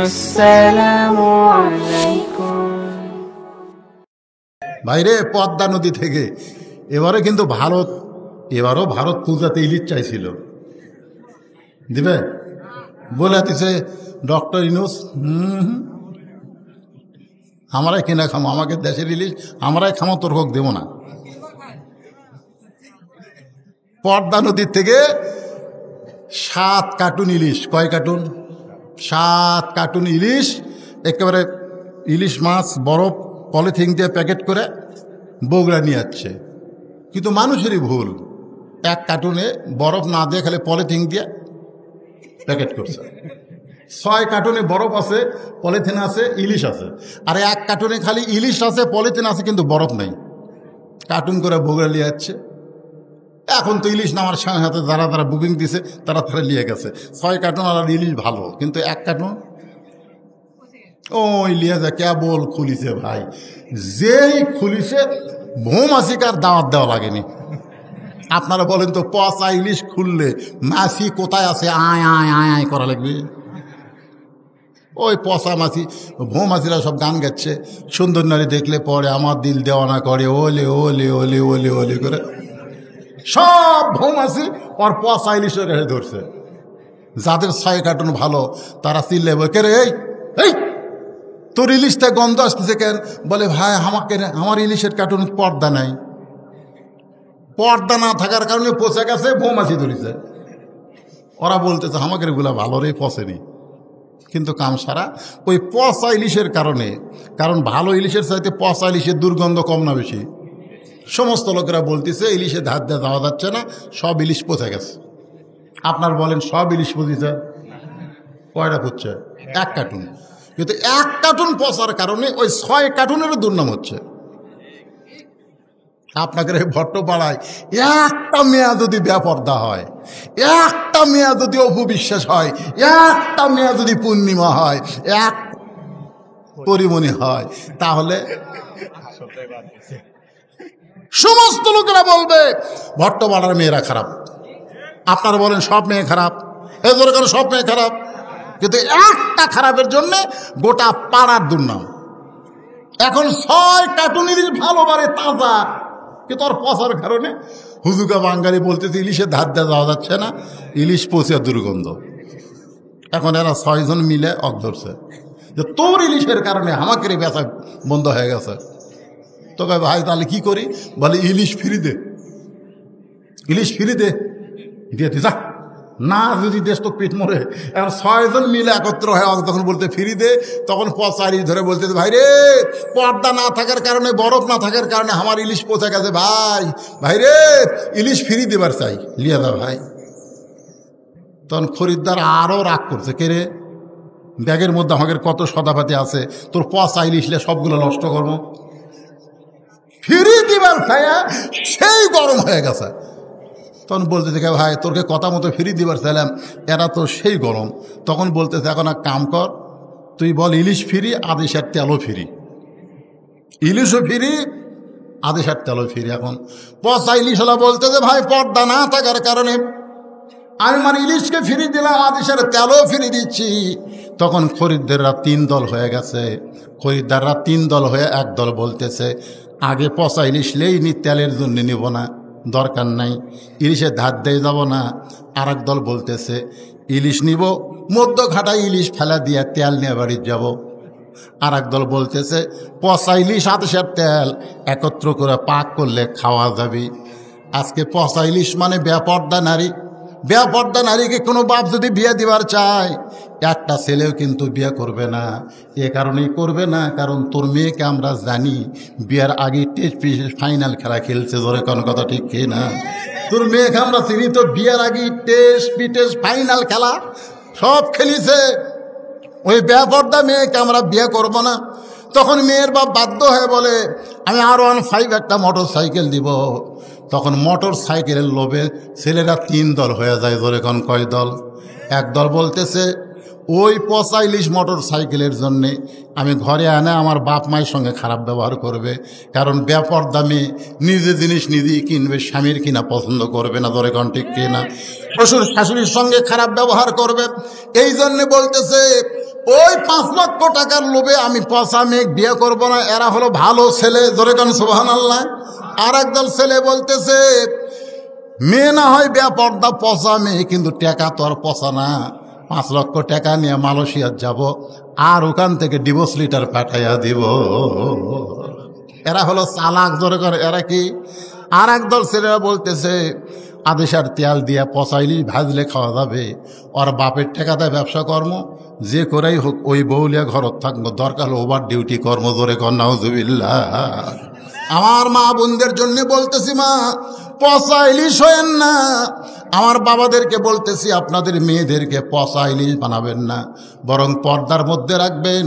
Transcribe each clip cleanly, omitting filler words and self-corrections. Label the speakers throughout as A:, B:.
A: আসসালামু আলাইকুম।
B: বাইরে পদ্মা নদী থেকে এবারে কিন্তু এবারও ভারত পূজাতে ইলিশ চাইছিল, দিবে বলে দিছে ডক্টর ইউনূস, আমরাই কিনা খামো, আমাকে দেশের ইলিশ আমরাই খামো, তোর হোক দেব না। পদ্মা নদীর থেকে 7 কার্টুন ইলিশ, কয় কার্টুন? 7 কার্টুন ইলিশ, একেবারে ইলিশ মাছ বরফ পলিথিন দিয়ে প্যাকেট করে বগুড়া নিয়ে যাচ্ছে। কিন্তু মানুষেরই ভুল, 1 কার্টুনে বরফ না দিয়ে খালি পলিথিন দিয়ে প্যাকেট করছে। 6 কার্টুনে বরফ আছে, পলিথিন আছে, ইলিশ আছে। আর 1 কার্টুনে খালি ইলিশ আছে, পলিথিন আছে, কিন্তু বরফ নেই। কার্টুন করে বগুড়া নিয়ে যাচ্ছে। এখন তো ইলিশ নামার সঙ্গে সাথে যারা বুকিং দিছে তারা নিয়ে গেছে। 6 কার্টুন আর ইলিশ ভালো, কিন্তু 1 কার্টুন ওই লিয়ে যা কেবল খুলিছে ভাই। যেই খুলিছে মৌমাছিকার দাওয়াত দেওয়া লাগেনি। আপনারা বলেন তো, পচা ইলিশ খুললে মাছি কোথায় আছে আয় আয় আয় আয় করা লাগবে? ওই পচা মাছি, মৌমাছিরা সব গান গাচ্ছে। সুন্দর নারী দেখলে পরে আমার দিল দেওয়ানা করে, ওলে ওলে ওলে ওলে ওলে করে সব মৌমাছি ওর পচা ইলিশের কাছে ধরছে। যাদের 6 কার্টুন ভালো তারা চিল্লে কে রে, এই তোর ইলিশটা গন্ধ আসতেছে কেন? বলে ভাই আমার ইলিশের কার্টুন পর্দা নাই, পর্দা না থাকার কারণে পচে গেছে, মৌমাছি ধরেছে। ওরা বলতেছে আমাকে এগুলা ভালো রে, পচেনি। কিন্তু কাম সারা ওই পচা ইলিশের কারণে। কারণ ভালো ইলিশের চাইতে পচা ইলিশের দুর্গন্ধ কম না বেশি? সমস্ত লোকেরা বলতেছে ইলিশে ধার দিয়ে যাওয়া যাচ্ছে না, সব ইলিশ পচে গেছে। আপনার বলেন সব ইলিশ পচেছে? কয়টা পচছে? 1 কার্টুন। কিন্তু 1 কার্টুন পচার কারণে ওই 6 কার্টুনেরও দুর্নাম হচ্ছে। আপনাকে ভট্টপাড়ায় একটা মেয়া যদি বেপর্দা হয়, একটা মেয়া যদি অপবিশ্বাস হয়, একটা মেয়া যদি পূর্ণিমা হয়, এক পরিমণি হয়, তাহলে সমস্ত লোকেরা বলবে ভট্টপাড়ার মেয়েরা খারাপ। আপনারা বলেন সব মেয়ে খারাপ? এই ধরে কেন সব মেয়ে খারাপ? কিন্তু একটা খারাপের জন্য গোটা পাড়ার দুর্নাম। এখন 6 কার্টুন ইলিশ ভালো বারে তাজা, কিন্তু ওর পচার কারণে হুজুকা বাঙালি বলতেছে ইলিশের ধার দেওয়া যাওয়া যাচ্ছে না, ইলিশ পচে দুর্গন্ধ। এখন এরা 6 জন মিলে ধরছে যে তোর ইলিশের কারণে আমাকে বেচা বন্ধ হয়ে গেছে। তো ভাই তাহলে কি করি? বলে ইলিশ ফ্রি দে, ইলিশ ফ্রি দে, দিয়ে যা না, যদি দেশ তো পেট মরে। এখন 6 জন মিলে একত্র হয়ে তখন বলতে ফ্রি দে, তখন পচা ইলিশ ধরে বলতে ভাই রে, পর্দা না থাকার কারণে, বরফ না থাকার কারণে আমার ইলিশ পচে গেছে, ভাই রে ইলিশ ফ্রি দেবার চাই, লিয়া দা ভাই। তখন খরিদ্দার আরও রাগ করছে, কে রে ব্যাগের মধ্যে আমাদের কত সদাপাতি আছে, তোর পচা ইলিশ সবগুলো নষ্ট করবো, ফ্রি দিবার ছায়া সেই গরম হয়ে গেছে। তখন বলতেছে ভাই তোরকে কথা মতো ফ্রি দিবার চাইলাম, এরা তো সেই গরম। তখন বলতেছে এখন এক কাম কর, তুই বল ইলিশ ফ্রি, আদেশের তেলও ফ্রি, ইলিশও ফ্রি, আদেশের তেলও ফ্রি। এখন পচা ইলিশ হলা বলতেছে ভাই পর্দা না থাকার কারণে আমি আমার ইলিশকে ফ্রি দিলাম, আদেশের তেলও ফ্রি দিচ্ছি। তখন খরিদ্দাররা 3 দল হয়ে গেছে। খরিদ্দাররা 3 দল হয়ে এক দল বলতেছে আগে পচা ইলিশ লেইনি, তেলের জন্য নিব না, দরকার নাই, ইলিশের ধার দিয়ে যাব না। আর এক দল বলতেছে ইলিশ নিব, মধ্য ঘাটায় ইলিশ ফেলা দিয়ে তেল নিয়ে বাড়ি যাব। আর এক দল বলতেছে পচা ইলিশ আদেশের তেল একত্র করে পাক করলে খাওয়া যাবে। আজকে পচা ইলিশ মানে বেপর্দা নারী। বেপর্দা নারীকে কোনো বাপ যদি বিয়ে দিবার চায়, একটা ছেলেও কিন্তু বিয়ে করবে না। এ কারণেই করবে না, কারণ তোর মেয়েকে আমরা জানি বিয়ের আগে টেস্ট ফাইনাল খেলা খেলছে, ধরে কোনো কথা ঠিক কি না? তোর মেয়েকে আমরা চিনি তো বিয়ের আগে টেস্ট ফাইনাল খেলা সব খেলিছে। ওই বেপর্দা মেয়েকে আমরা বিয়ে করব না। তখন মেয়ের বাপ বাধ্য হয়ে বলে আমি R15 একটা মোটর সাইকেল দিব। তখন মোটর সাইকেলের লোভে ছেলেরা 3 দল হয়ে যায়। ধরে কোন কয় দল? এক দল বলতেছে ওই পচা ইলিশ মোটর সাইকেলের জন্যে আমি ঘরে আনে আমার বাপ মায়ের সঙ্গে খারাপ ব্যবহার করবে। কারণ বেপরদা মেয়ে নিজে জিনিস নিজেই কিনবে, স্বামীর কিনা পছন্দ করবে না, ধরে কোন ঠিক কিনা। শ্বশুর শাশুড়ির সঙ্গে খারাপ ব্যবহার করবে। এই জন্যে বলতেছে ওই 5 লক্ষ টাকার লোভে আমি পচা মেয়ে বিয়ে করব না, এরা হলো ভালো ছেলে, ধরে কোন সুবহানাল্লাহ। আর একদল ছেলে বলতেছে মেয়ে না হয় বেপরদা পচা মেয়ে, কিন্তু টাকা তো আর পচা না, 5 লক্ষ টাকা নিয়ে মালয়েশিয়া যাব আর ওখান থেকে ডিভোর্স লিটার পাঠাইয়া দিব। এরা হলো চালাক, ধরে করে। এরা কি? আর একদল ছেলেরা বলতেছে আদেশার তেল দিয়ে পচাইলি ভাজলে খাওয়া যাবে, ওর বাপের টাকাতে ব্যবসা কর্ম যে করেই হোক ওই বউলিয়া ঘরত থাকবো, দরকার ওভার ডিউটি কর্ম, ধরে কর নাউজুবিল্লাহ। আমার মা বোনদের জন্য বলতেছি, মা পচা ইলিশ হয়েন না। আমার বাবাদেরকে বলতেছি আপনাদের মেয়েদেরকে পচা ইলিশ বানাবেন না, বরং পর্দার মধ্যে রাখবেন।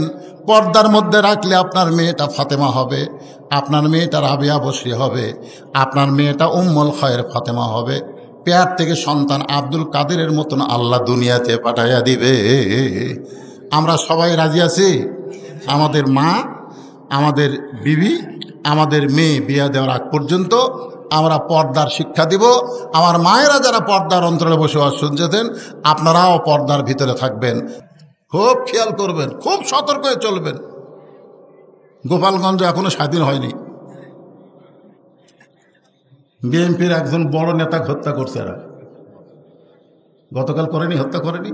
B: পর্দার মধ্যে রাখলে আপনার মেয়েটা ফাতেমা হবে, আপনার মেয়েটা রাবিয়া বসরি হবে, আপনার মেয়েটা উম্মুল খায়ের ফাতেমা হবে। পেয়ার থেকে সন্তান আব্দুল কাদেরের মতন আল্লাহ দুনিয়াতে পাঠাইয়া দিবে। আমরা সবাই রাজি আছি? আমাদের মা, আমাদের বিবি, আমাদের মেয়ে বিয়ে দেওয়ার আগ পর্যন্ত আমরা পর্দার শিক্ষা দিব। আমার মায়েরা যারা পর্দার অন্তরে বসবাস শুনছেন, আপনারাও পর্দার ভিতরে থাকবেন, খুব খেয়াল করবেন, খুব সতর্ক হয়ে চলবেন। গোপালগঞ্জ এখনো স্বাধীন হয়নি। বিএনপির একজন বড় নেতা হত্যা করছে এরা, গতকাল করেনি, হত্যা করেনি।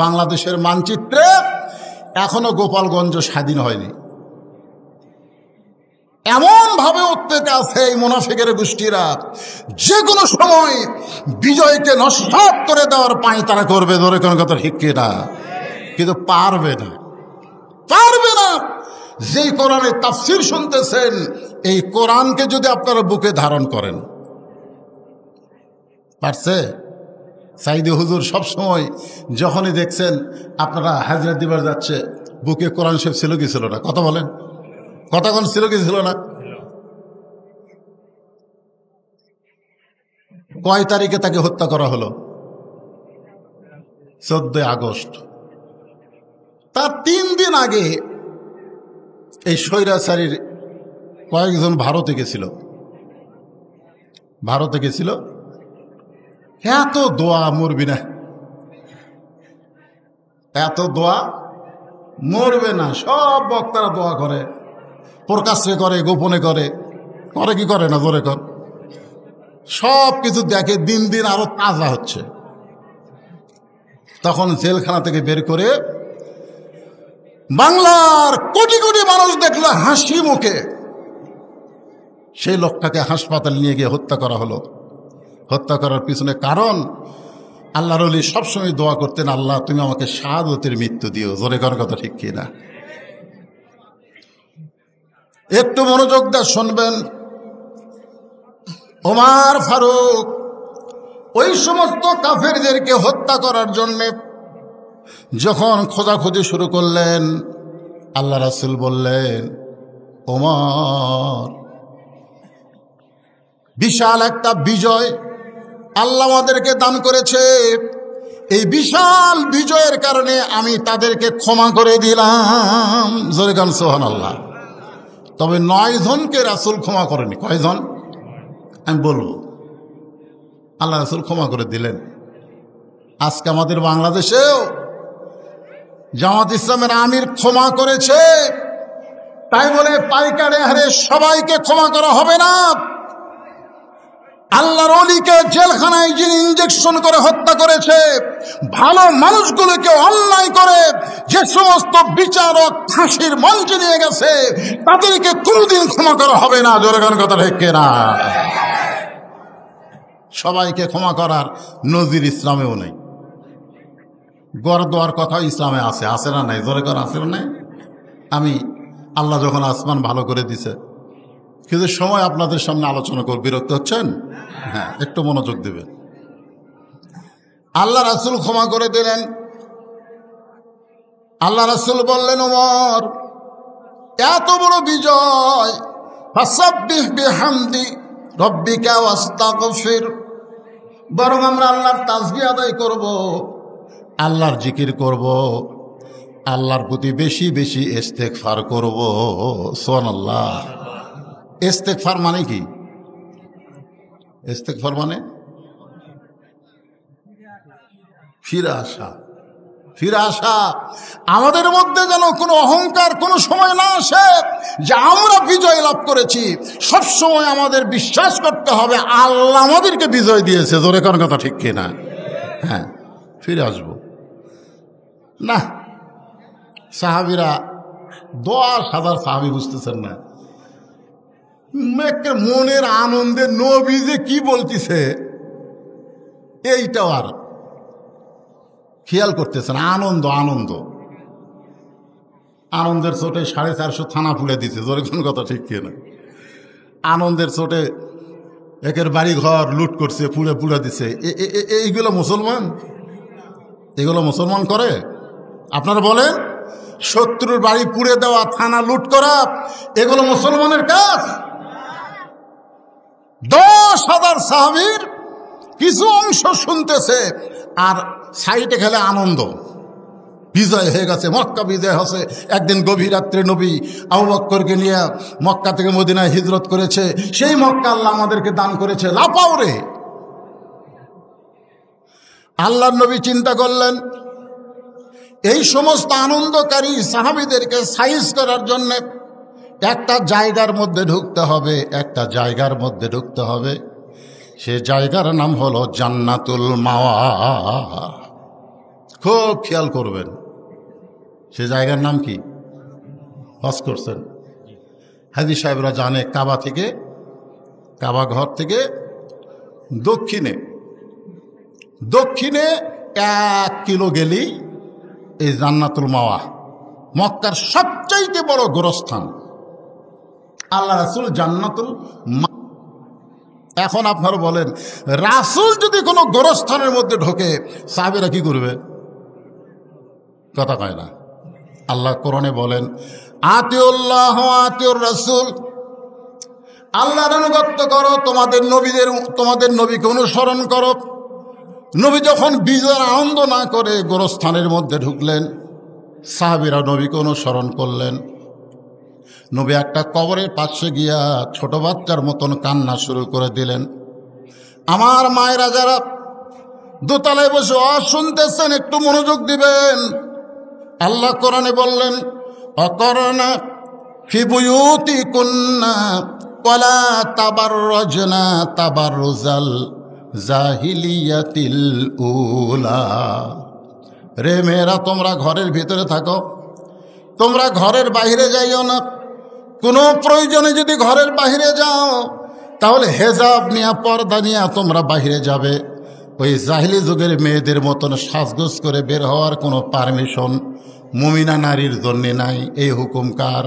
B: বাংলাদেশের মানচিত্রে এখনো গোপালগঞ্জ স্বাধীন হয়নি। এমন ভাবে উত্তেজে আছে এই মুনাফিকের গোষ্ঠীরা, যে কোনো সময় বিজয়কে নষ্ট করে দেওয়ার পায় তারা করবে, ধরে কোন কথা ঠিক কিনা। কিন্তু পারবে না, পারবে না। যেই কোরআনের তাফসীর শুনতেছেন, এই কোরআনকে যদি আপনারা বুকে ধারণ করেন, পারছে? সাইদি হুজুর সবসময় যখনই দেখছেন আপনারা হাজরা দিবার যাচ্ছে, বুকে কোরআন শরীফ ছিল কি ছিল না? কথা বলেন, কতক্ষণ ছিল কি ছিল না? কয় তারিখে তাকে হত্যা করা হলো? 14 আগস্ট। তার 3 দিন আগে এই স্বৈরাচারীর কয়েকজন ভারতে গেছিল, ভারতে গেছিল। এত দোয়া মরবি না, এত দোয়া মরবে না। সব বক্তারা দোয়া করে, প্রকাশ্যে করে, গোপনে করে, করে কি করে না, জোরে কর। সব কিছু দেখে, দিন দিন আরো তাজা হচ্ছে। তখন জেলখানা থেকে বের করে বাংলার কোটি কোটি মানুষ দেখলো হাসি মুখে, সেই লোকটাকে হাসপাতাল নিয়ে গিয়ে হত্যা করা হলো। হত্যা করার পিছনে কারণ, আল্লাহর ওলি সবসময় দোয়া করতেন, আল্লাহ তুমি আমাকে শাহাদতের মৃত্যু দিও, জোরে করার কথা ঠিক কিনা। একটু মনোযোগ দিয়ে শুনবেন। ওমর ফারুক ওই সমস্ত কাফেরদেরকে হত্যা করার জন্যে যখন খোঁজাখুঁজি শুরু করলেন, আল্লাহ রাসূল বললেন, ওমর, বিশাল একটা বিজয় আল্লাহ আমাদেরকে দান করেছে, এই বিশাল বিজয়ের কারণে আমি তাদেরকে ক্ষমা করে দিলাম, জোরে গান সুবহানাল্লাহ। তবে 9 জনকে রাসূল ক্ষমা করেনি। কয়জন আমি বলবো? আল্লাহ রাসূল ক্ষমা করে দিলেন। আজকে আমাদের বাংলাদেশেও জামাত ইসলামের আমির ক্ষমা করেছে, তাই বলে পাইকারে হারে সবাইকে ক্ষমা করা হবে না। আল্লাহর ওলিকে জেলখানায় যিনি ইঞ্জেকশন করে হত্যা করেছে, ভালো মানুষগুলোকে অন্যায় করে যে সমস্ত বিচারক ফাঁসির মঞ্চে নিয়ে গেছে, তাদেরকে কোনোদিন ক্ষমা করা হবে না, জোরে গান কথা ঠিক না। সবাইকে ক্ষমা করার নজির ইসলামেও নেই। গড় দেওয়ার কথা ইসলামে আছে, আছে না নাই? জোরে কর, আছে না নাই? আমি আল্লাহ যখন আসমান ভালো করে দিছে, কিন্তু সময় আপনাদের সামনে আলোচনা করব, বিরক্ত হচ্ছেন? হ্যাঁ, একটু মনোযোগ দেবেন। আল্লাহ রাসূল ক্ষমা করে দিলেন। আল্লাহ রাসূল বললেন, ওমর, এত বড় বিজয়, ফাসাব্বিহ বিহামদি রব্বিকা ওয়াস্তাগফির, বরং আমরা আল্লাহর তাসবিহ আদায় করব, আল্লাহর জিকির করব, আল্লাহর প্রতি বেশি বেশি ইস্তেগফার করব। সুবহানাল্লাহ। ইস্তেগফার মানে কি? ইস্তেগফার মানে ফিরে আসা। ফিরে আসা। আমাদের মধ্যে যেন কোনো অহংকার কোনো সময় না আসে যে আমরা বিজয় লাভ করেছি। সব সময় আমাদের বিশ্বাস করতে হবে আল্লাহ আমাদেরকে বিজয় দিয়েছে। জোরে কোন কথা ঠিক কিনা? হ্যাঁ, ফিরে আসবো না। সাহাবীরা 10,000 সাহাবী, বুঝতেছেন না? মনের আনন্দে নবী যে কি বলতেছে এইটাও আর খেয়াল করতেছেন। আনন্দ আনন্দ আনন্দের চোটে 450 থানা ফুলে দিছে। জোরে কোন কথা ঠিক কিনা? আনন্দের চোটে একের বাড়ি ঘর লুট করছে, পুড়ে পুড়ে দিছে। এইগুলো মুসলমান? এগুলো মুসলমান করে? আপনারা বলেন, শত্রুর বাড়ি পুড়ে দেওয়া, থানা লুট করা, এগুলো মুসলমানের কাজ? 10,000 সাহাবীর কিছু অংশ শুনতেছে আর সাইডে খেলে আনন্দ। বিজয় হয়ে গেছে, মক্কা বিজয় হচ্ছে। একদিন গভীর রাত্রে নবী আবু বকরকে নিয়ে মক্কা থেকে মদিনায় হিজরত করেছে। সেই মক্কা আল্লাহ আমাদেরকে দান করেছে। লাপাও রে। আল্লাহর নবী চিন্তা করলেন এই সমস্ত আনন্দকারী সাহাবীদেরকে সাইজ করার জন্য একটা জায়গার মধ্যে ঢুকতে হবে, একটা জায়গার মধ্যে ঢুকতে হবে। সে জায়গার নাম হলো জান্নাতুল মাওয়া। খুব খেয়াল করবেন, সে জায়গার নাম কি? হজ করছেন হাজী সাহেবরা জানে, কাবা থেকে, কাবা ঘর থেকে দক্ষিণে 1 কিলো গেলেই এই জান্নাতুল মাওয়া, মক্কার সবচাইতে বড় গোরস্থান। আল্লাহ রাসূল জান্নাতুল মাওয়া। এখন আপনারা বলেন, রাসূল যদি কোনো গোরস্থানের মধ্যে ঢোকে সাহাবীরা কি করবে? কথা কয় না। আল্লাহ কোরআনে বলেন, আতিউল্লাহ ওয়া আতিউর রাসূল, আল্লাহর আনুগত্য করো, তোমাদের নবীকে অনুসরণ করো। নবী যখন বিজয়ের আনন্দ না করে গোরস্থানের মধ্যে ঢুকলেন, সাহাবীরা নবীকে অনুসরণ করলেন। নবী একটা কবরের পাশে গিয়া ছোট বাচ্চার মতন কান্না শুরু করে দিলেন। আমার মায়েরা যারা দোতলায় বসে শুনতেছেন, একটু মনোযোগ দিবেন। আল্লাহ কোরআনে বললেন, অকরনা ফি বুয়ুতিকুন্না ওয়ালা তাবাররাজনা তাবাররুজাল জাহিলিয়াতিল উলা। রে মেয়েরা, তোমরা ঘরের ভিতরে থাকো, তোমরা ঘরের বাইরে যাইও না। কোনো প্রয়োজনে যদি ঘরের বাইরে যাও তাহলে হেজাব নিয়ে, পর্দা নিয়ে তোমরা বাইরে যাবে। ওই জাহিলি যুগের মেয়েদের মতন সাজগোজ করে বের হওয়ার কোনো পারমিশন মুমিনা নারীর জন্য নাই। এই হুকুম কার?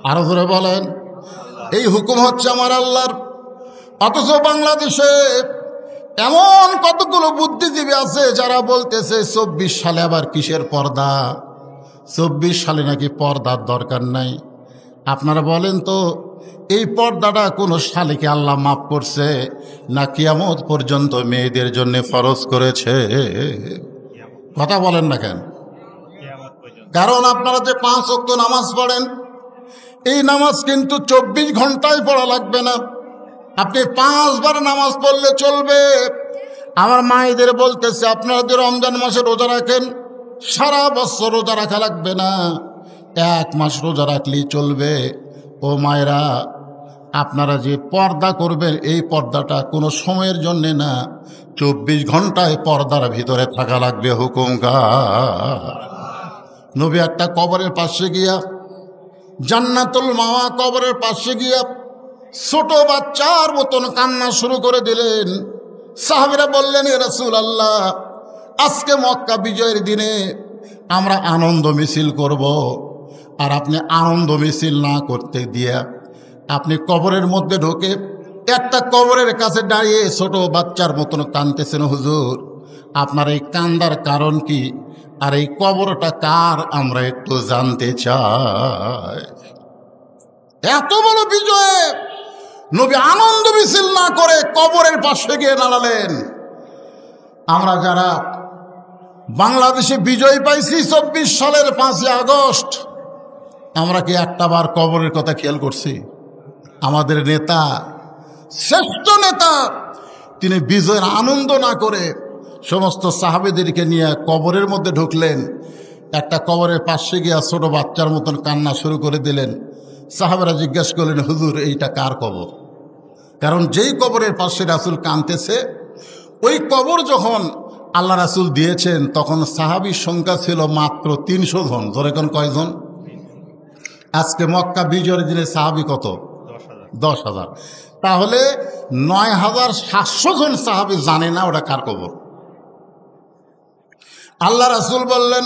B: আরো ধরে বলেন, এই হুকুম হচ্ছে আমার আল্লাহর। অথচ বাংলাদেশে এমন কতগুলো বুদ্ধিজীবী আছে যারা বলতেছে 24 সালে আবার কিসের পর্দা? 24 সালে নাকি পর্দার দরকার নাই। আপনারা বলেন তো, এই পর্দাটা কোন সালে কি আল্লাহ মাফ করছে, না কিয়ামত পর্যন্ত মেয়েদের জন্য ফরজ করেছে? কথা বলেন না কেন? কারণ আপনারা যে 5 ওয়াক্ত নামাজ পড়েন, এই নামাজ কিন্তু 24 ঘন্টায় পড়া লাগবে না। আপনি 5 বার নামাজ পড়লে চলবে। আমার মায়েদের বলতেছে, আপনারা যে রমজান মাসে রোজা রাখেন, সারা বছর রোজা রাখা লাগবে না, 1 মাস রোজা রাখলেই চলবে। ও মায়েরা, আপনারা যে পর্দা করবেন, এই পর্দাটা কোনো সময়ের জন্যে না, 24 ঘন্টায় পর্দার ভিতরে থাকা লাগবে। হুকুম কার? নবী একটা কবরের পাশে গিয়া, জান্নাতুল মাওয়া কবরের পাশে গিয়া ছোট বাচ্চার মতন কান্না শুরু করে দিলেন। সাহাবীরা বললেন, ইয়া রাসূলুল্লাহ, আজকে মক্কা বিজয়ের দিনে আমরা আনন্দ মিছিল করব, আর আপনি আনন্দ মিছিল না করতে দিয়া আপনি কবরের মধ্যে ঢোকে একটা কবরের কাছে দাঁড়িয়ে ছোট বাচ্চার মতন কাঁদতেছেন। হুজুর, আপনার এই কান্দার কারণ কি? আর এই কবরটা কার আমরা একটু জানতে চাই। এত বড় বিজয়ে নবী আনন্দ মিছিল না করে কবরের পাশে গিয়ে দাঁড়ালেন। আমরা যারা বাংলাদেশে বিজয় পাইছি 24 সালের 5ই আগস্ট। আমরা কি একটা বার কবরের কথা খেয়াল করছি? আমাদের নেতা, শ্রেষ্ঠ নেতা, তিনি বিজয়ের আনন্দ না করে সমস্ত সাহাবেদেরকে নিয়ে কবরের মধ্যে ঢুকলেন। একটা কবরের পাশে গিয়া ছোট বাচ্চার মতন কান্না শুরু করে দিলেন। সাহাবেরা জিজ্ঞাসা করলেন, হুজুর এইটা কার কবর? কারণ যেই কবরের পাশে রাসূল কাঁদতেছে, ওই কবর যখন আল্লাহ রাসূল দিয়েছেন তখন সাহাবীর সংখ্যা ছিল মাত্র 300 জন। ধরে কোন কয়জন? আজকে মক্কা বিজয়ের দিনে সাহাবী কত? 10,000। তাহলে 9,700 জন সাহাবী জানে না ওটা কার কবর। আল্লাহ রাসূল বললেন,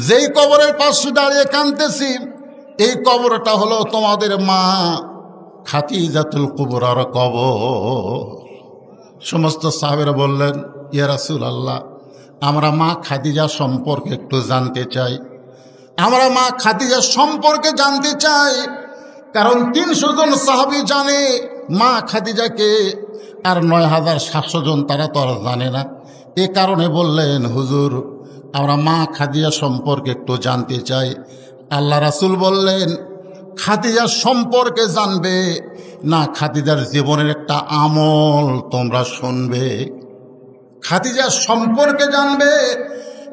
B: যেই কবরের পাশে দাঁড়িয়ে কাঁদতেছি এই কবরটা হলো তোমাদের মা খাদিজাতুল কুবরার কবর। সমস্ত সাহাবেরা বললেন, ইয়া রাসূলুল্লাহ, আমরা মা খাদিজা সম্পর্কে একটু জানতে চাই, আমরা মা খাদিজা সম্পর্কে জানতে চাই। কারণ 300 জন সাহাবী জানে মা খাদিজাকে, আর 9,700 জন তারা তো আর জানে না। এ কারণে বললেন, হুজুর আমরা মা খাদিজা সম্পর্কে একটু জানতে চাই। আল্লাহ রাসূল বললেন, খাদিজার সম্পর্কে জানবে না খাদিজার জীবনের একটা আমল তোমরা শুনবে? খাদিজার সম্পর্কে জানবে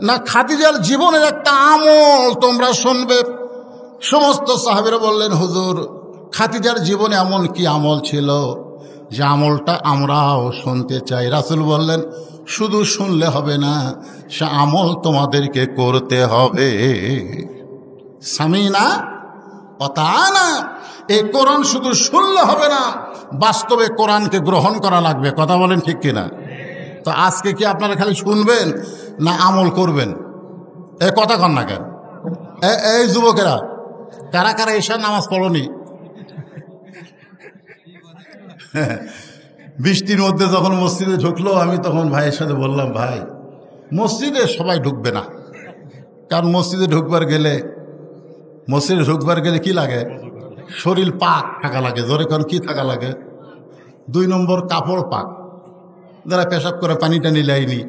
B: না খাদিজার জীবনের একটা আমল তোমরা শুনবে? সমস্ত সাহাবীরা বললেন, হুজুর খাদিজার জীবনে এমন কি আমল ছিল যে আমলটা আমরাও শুনতে চাই। রাসূল বললেন, শুধু শুনলে হবে না, সে আমল তোমাদেরকে করতে হবে। সামিনা ওয়া তাআনা। এই কোরআন শুধু শুনলে হবে না, বাস্তবে কোরআনকে গ্রহণ করা লাগবে। কথা বলেন ঠিক কিনা? তো আজকে কি আপনারা খালি শুনবেন না আমল করবেন? এ কথা কন না কেন? এই যুবকেরা, কারা কারা এশার নামাজ পড়নি? বৃষ্টির মধ্যে যখন মসজিদে ঢুকলো, আমি তখন ভাইয়ের সাথে বললাম, ভাই মসজিদে সবাই ঢুকবে না। কারণ মসজিদে ঢুকবার গেলে কি লাগে? শরীর পাক থাকা লাগে। জোরে কারণ কি থাকা লাগে? 2 নম্বর কাপড় পাক। যারা পেশাব করে পানি টানি লাইনি,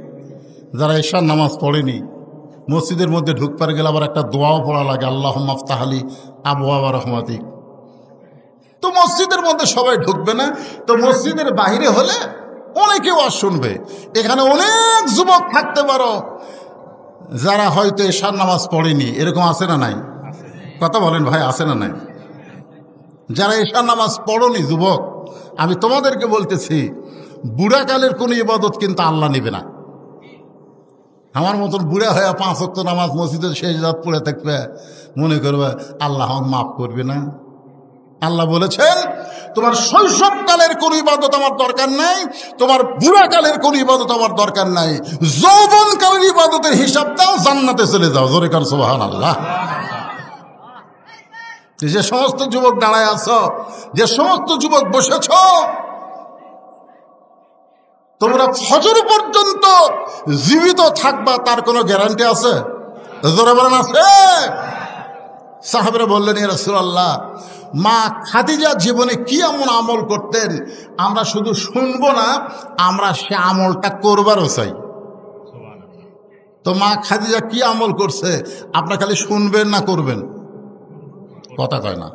B: যারা এশার নামাজ পড়েনি, মসজিদের মধ্যে ঢুকবার গেলে আবার একটা দোয়াও পড়া লাগে, আল্লাহুম্মা আফতাহ লি আবওয়াবা রাহমাতিক। তো মসজিদের মধ্যে সবাই ঢুকবে না, তো মসজিদের বাইরে হলে অনেকে ওয়াজ শুনবে। এখানে অনেক যুবক থাকতে পারো যারা হয়তো এশার নামাজ পড়েনি, এরকম আছে না নাই? কথা বলেন ভাই, আছে না নাই? যারা এশার নামাজ পড়নি যুবক, আমি তোমাদেরকে বলতেছি, বুড়াকালের কোনো ইবাদত কিন্তু আল্লাহ নেবে না। আমার মতন বুড়া হয়ে 5 ওয়াক্ত নামাজ মসজিদের শেষ রাত পড়ে থাকবে, মনে করবে আল্লাহ আমার মাফ করবে না। আল্লাহ বলেছেন, তোমার শৈশবকালের কোনো ইবাদত আমার দরকার নাই, তোমার বুড়াকালের কোনো ইবাদত আমার দরকার নাই, যৌবনকালের ইবাদতের হিসাব দাও, জান্নাতে চলে যাও। জোরে কার সুবহানাল্লাহ। যে সমস্ত যুবক দাঁড়ায় আছো, যে সমস্ত যুবক বসেছ, তোমরা ফজর পর্যন্ত জীবিত থাকবা তার কোনো গ্যারান্টি আছে? জোরে বলেন আছে? সাহাবীরা বললেন, ইয়া রাসূলুল্লাহ, মা খাদিজা জীবনে কি এমন আমল করতেন আমরা শুধু শুনবো না, আমরা সে আমলটা করবারও চাই। তো মা খাদিজা কি আমল করছে আপনারা খালি শুনবেন না করবেন? কথা কয় না।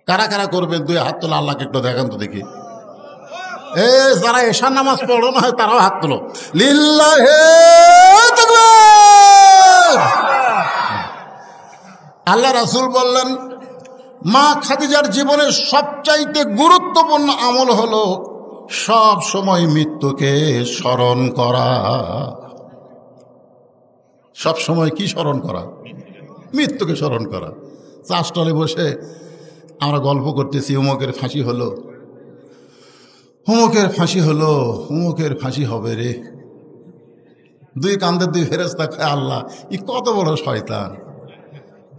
B: কারা কারা করবেন? 2 হাত তোলা, আল্লাহকে একটু দেখান তো দেখি। যারা এশার নামাজ পড়ো না হয় তারাও হাত তোলো। লিল্লাহে তাকবীর। আল্লাহ রাসূল বললেন, মা খাদিজার জীবনের সবচাইতে গুরুত্বপূর্ণ আমল হলো সব সময় মৃত্যুকে স্মরণ করা। সব সময় কি স্মরণ করা? মৃত্যুকে স্মরণ করা। চাষটলে বসে আমরা গল্প করতেছি, অমুকের ফাঁসি হলো, অমুকের ফাঁসি হলো, অমুকের ফাঁসি হবে রে। 2 কান্দের 2 ফেরেশতা খায়, আল্লাহ ই কত বড় শয়তান,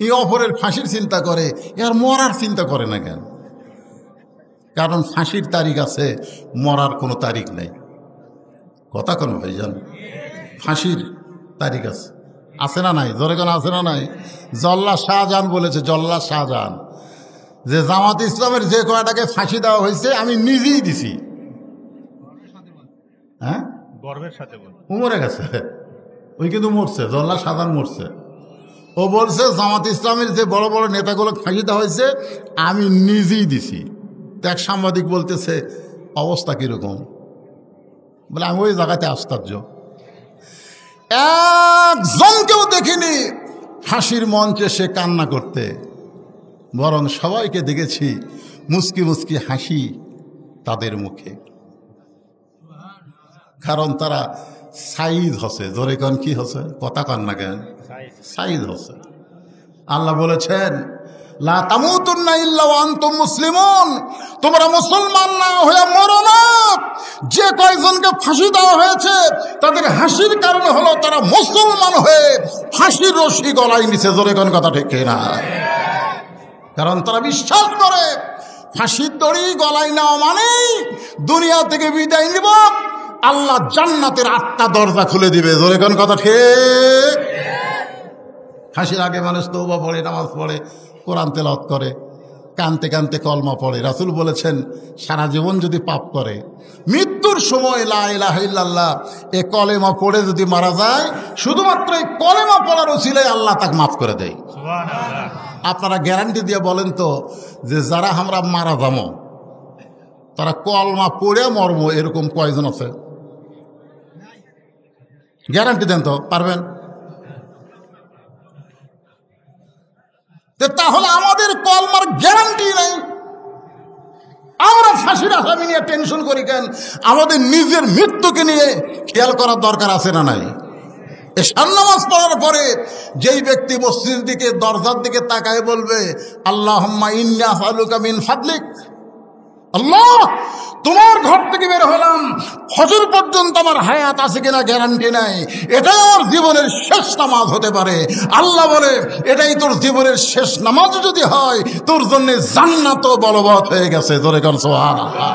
B: এই অপরের ফাঁসির চিন্তা করে, এর মরার চিন্তা করে না কেন? কারণ ফাঁসির তারিখ আছে, মরার কোনো তারিখ নেই। কথা কোন ভাইজান? ফাঁসির তারিখ আছে না নাই? জোরে কেন আছে না নাই? জল্লাদ শাহজাহান বলেছে, জল্লাদ শাহজাহান, যে জামাত ইসলামের যে কয়টাকে ফাঁসি দেওয়া হয়েছে আমি নিজেই দিছি। হ্যাঁ,
C: গর্বের সাথে বল।
B: ও মরে গেছে, ওই কিন্তু মরছে, জল্লা সাধারণ মরছে। ও বলছে জামাত ইসলামের যে বড় বড় নেতাগুলো ফাঁসি দেওয়া হয়েছে আমি নিজেই দিছি। তো এক সাংবাদিক বলতেছে অবস্থা কিরকম? বলে আমি ওই জায়গাতে আশ্চর্য, একজনকেও দেখিনি হাসির মঞ্চে সে কান্না করতে, বরং সবাইকে দেখেছি মুস্কি মুস্কি হাসি তাদের মুখে, কারণ তারা সাইদ হসে। জোরে কন কি হসে? কথা কন না কেন? সাইদ হসে। আল্লাহ বলেছেন লা তামুতুন্না ইল্লা ওয়া আনতুম মুসলিমুন, তোমরা মুসলমান না হয়ে মরো না। যে কয়জনকে ফাঁসি দেওয়া হয়েছে তাদের হাসির কারণ হলো তারা মুসলমান হয়ে ফাঁসির রশি গলায় নিচে। জোরে কোন কথা ঠিক না? কারণ তারা বিশ্বাস করে ফাঁসির দড়ি গলায় নেওয়া মানে দুনিয়া থেকে বিদায় নিব, আল্লাহ জান্নাতের 8টা দরজা খুলে দিবে। জোরে কোন কথা ঠিক? ফাঁসির আগে মানুষ তওবা পড়ে, নামাজ পড়ে, কোরআন তেলাওয়াত করে, কানতে কানতে কলমা পড়ে। রাসূল বলেছেন সারা জীবন যদি পাপ করে মৃত্যুর সময় লা ইলাহা ইল্লাল্লাহ এ কলেমা পড়ে যদি মারা যায়, শুধুমাত্র এই কলেমা পড়ার উসিলায় আল্লাহ তাকে মাফ করে দেয়।
C: সুবহানাল্লাহ।
B: আপনারা গ্যারান্টি দিয়ে বলেন তো যে যারা আমরা মারা যাবো তারা কলমা পড়ে মরবো এরকম কয়জন আছে? গ্যারান্টি দেন তো, পারবেন? তাহলে আমাদের কলমার গ্যারান্টি নেই, আমরা ফাঁসির আসামি নিয়ে টেনশন করি কেন? আমাদের নিজের মৃত্যুকে নিয়ে খেয়াল করার দরকার আছে না নাই? এশার নামাজ পড়ার পরে যেই ব্যক্তি মসজিদের দিকে দরজার দিকে তাকায় বলবে আল্লাহুম্মা ইন্নী আসআলুকা মিন ফাদলিক, আল্লাহ তোমার ঘর থেকে বের হলাম, ফজর পর্যন্ত আমার হায়াত আছে কিনা গ্যারান্টি নাই, এটাই আমার জীবনের শেষ নামাজ হতে পারে। আল্লাহ বলে এটাই তোর জীবনের শেষ নামাজ যদি হয় তোর জন্য জান্নাতও বলবৎ হয়ে গেছে। জোরে কর সুবহানাল্লাহ।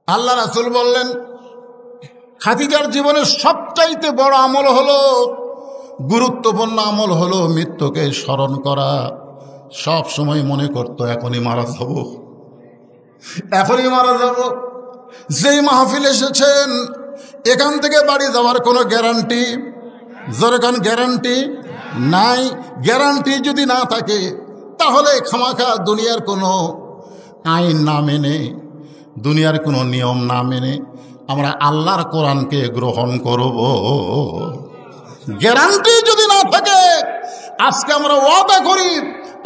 B: আল্লাহ রাসূল বললেন খাদিজার জীবনের সবচাইতে বড় আমল হলো, গুরুত্বপূর্ণ আমল হলো মৃত্যুকে স্মরণ করা। সব সময় মনে করতো এখনই মারা যাব, এখনই মারা যাব। যেই মাহফিল এসেছেন এখান থেকে বাড়ি যাওয়ার কোনো গ্যারান্টি, যেরকম গ্যারান্টি নাই। গ্যারান্টি যদি না থাকে তাহলে খামাখা দুনিয়ার কোনো আইন না মেনে, দুনিয়ার কোনো নিয়ম না মেনে আমরা আল্লাহর কোরআনকে গ্রহণ করব। গ্যারান্টি যদি না থাকে আজকে আমরা ওয়াদা করি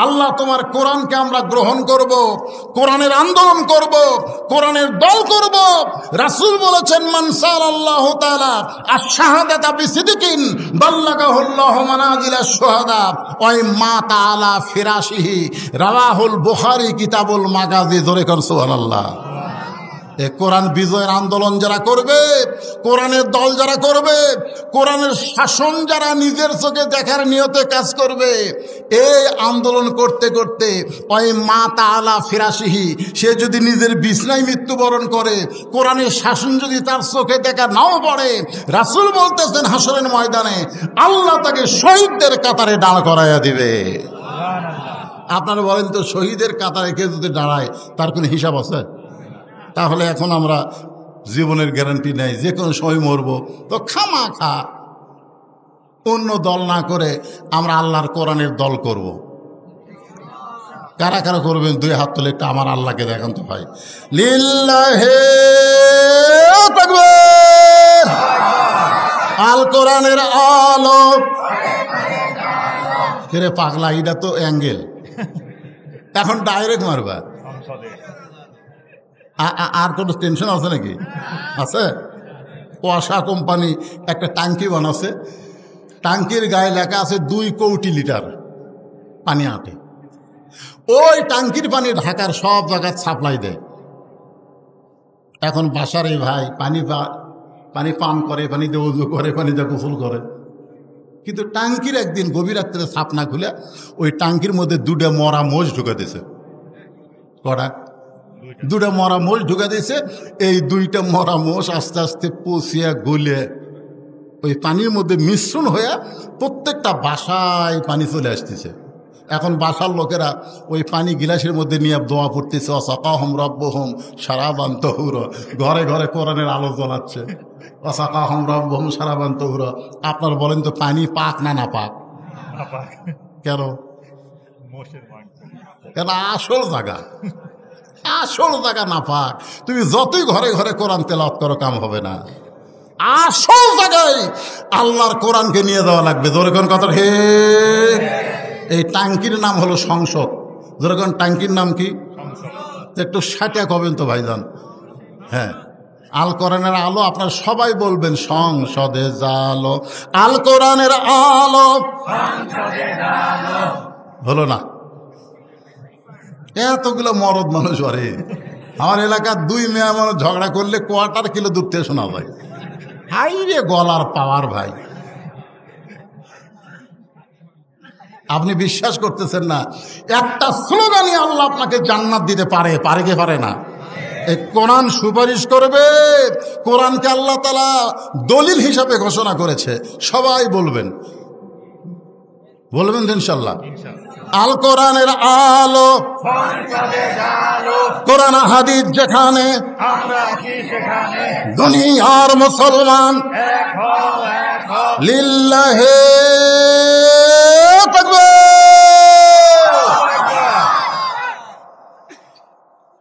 B: আল্লাহ তোমার কোরআনকে আমরা গ্রহণ করব, কোরআনের আন্দোলন করব, কোরআনের দল করব। রাসূল বলেছেন মান সাল্লাল্লাহু তাআলা আশ-শাহাদাতা বিসিদকিন বাল্লাগাহুল্লাহু মানাজিলাশ শুহাদা ওয়া মা তাআলা ফিরাশিহি, রাওয়াহুল বুখারী কিতাবুল মাগাজি। জোরে কর সুবহানাল্লাহ। এ কোরআন বিজয়ের আন্দোলন যারা করবে, কোরআনের দল যারা করবে, কোরআনের শাসন যারা নিজের চোখে দেখার নিয়তে কাজ করবে, এই আন্দোলন করতে করতে ওই মা তাআলা ফিরাশিহি, সে যদি নিজের বিছনায় মৃত্যুবরণ করে, কোরআনের শাসন যদি তার চোখে দেখা নাও পড়ে, রাসূল বলতেছেন হাসরের ময়দানে আল্লাহ তাকে শহীদদের কাতারে দাঁড় করাইয়া দিবে। আপনারা বলেন তো শহীদের কাতারে কেউ যদি দাঁড়ায় তার কোনো হিসাব আছে? তাহলে এখন আমরা জীবনের গ্যারান্টি নেই, যে কোনো সময় মরব, তো খামাখা অন্য দল না করে আমরা আল্লাহর কোরআনের দল করব। কারা কারা করবেন? 2 হাত তুলে একটা আমার আল্লাহকে দেখান তো ভাই। লিল্লাহে তাকবীর, আল কোরআনের আলো। রে পাগলা, এটা তো অ্যাঙ্গেল, এখন ডাইরেক্ট মারবা। আর কোনো টেনশন আছে নাকি? আছে। ওয়াসা কোম্পানি একটা ট্যাঙ্কি বানাচ্ছে, ট্যাঙ্কির গায়ে লেখা আছে 2 কোটি লিটার পানি আটে। ওই ট্যাঙ্কির পানি ঢাকার সব জায়গায় সাপ্লাই দেয়। এখন বাসার এই ভাই পানি পান করে, পানি দিয়ে উজু করে, পানি দিয়ে গোসল করে, কিন্তু ট্যাঙ্কির একদিন গভীর রাত্রে ছাপ না খুলে ওই ট্যাঙ্কির মধ্যে 2টা মরা মোষ ঢুকে দিয়েছে। কটা? 2টা মরা মোষ ঢুকে দিয়েছে। এই 2টা মরা মোষ আস্তে আস্তে পচিয়া গলে ওই পানির মধ্যে মিশ্রণ হয়ে প্রত্যেকটা বাসায় পানি চলে আসতেছে। এখন বাসার লোকেরা ওই পানি গিলাসের মধ্যে নিয়ে দোয়া পড়তেছে, অসাকাহম রব্বহুম শারাবান তাহুরা। ঘরে ঘরে কোরআনের আলো জ্বলাচ্ছে, অসাকাহম রব্বহুম শারাবান তাহুরা। আপনার বলেন তো পানি পাক না না পাক? কেন? কেন? আসল জায়গা না পাক। তুমি যতই ঘরে ঘরে কোরআন তেলাওয়াত করো কাম হবে না। আসল জায়গায় আল্লাহর কোরআনকে নিয়ে যাওয়া লাগবে। জোরে কোন কথা? হে, এই টাঙ্কির নাম হলো সংসদ। জোরে কোন টাঙ্কির নাম কি? একটু সাটিয়া কবেন তো ভাইজান। হ্যাঁ, আল কোরআনের আলো আপনার সবাই বলবেন সংসদে জালো, আল কোরআনের আলো হলো না। এতগুলো মরদ মানুষ আরে আমার এলাকার 2 মেয়ে মানুষ ঝগড়া করলে কোয়ার্টার কিলো দূর থেকে শোনা যায়। হাই রে গলার পাওয়ার ভাই, আপনি বিশ্বাস করতেছেন না। একটা স্লোগানই আল্লাহ আপনাকে জান্নাত দিতে পারে, পারে কি পারে না? এই কোরআন সুপারিশ করবে। কোরআনকে আল্লাহ তাআলা দলিল হিসাবে ঘোষণা করেছে। সবাই বলবেন ইনশাল্লাহ। আল কোরআনের আলো, কোরআন হাদিস যেখানে, দুনিয়ার মুসলমান লিল্লাহে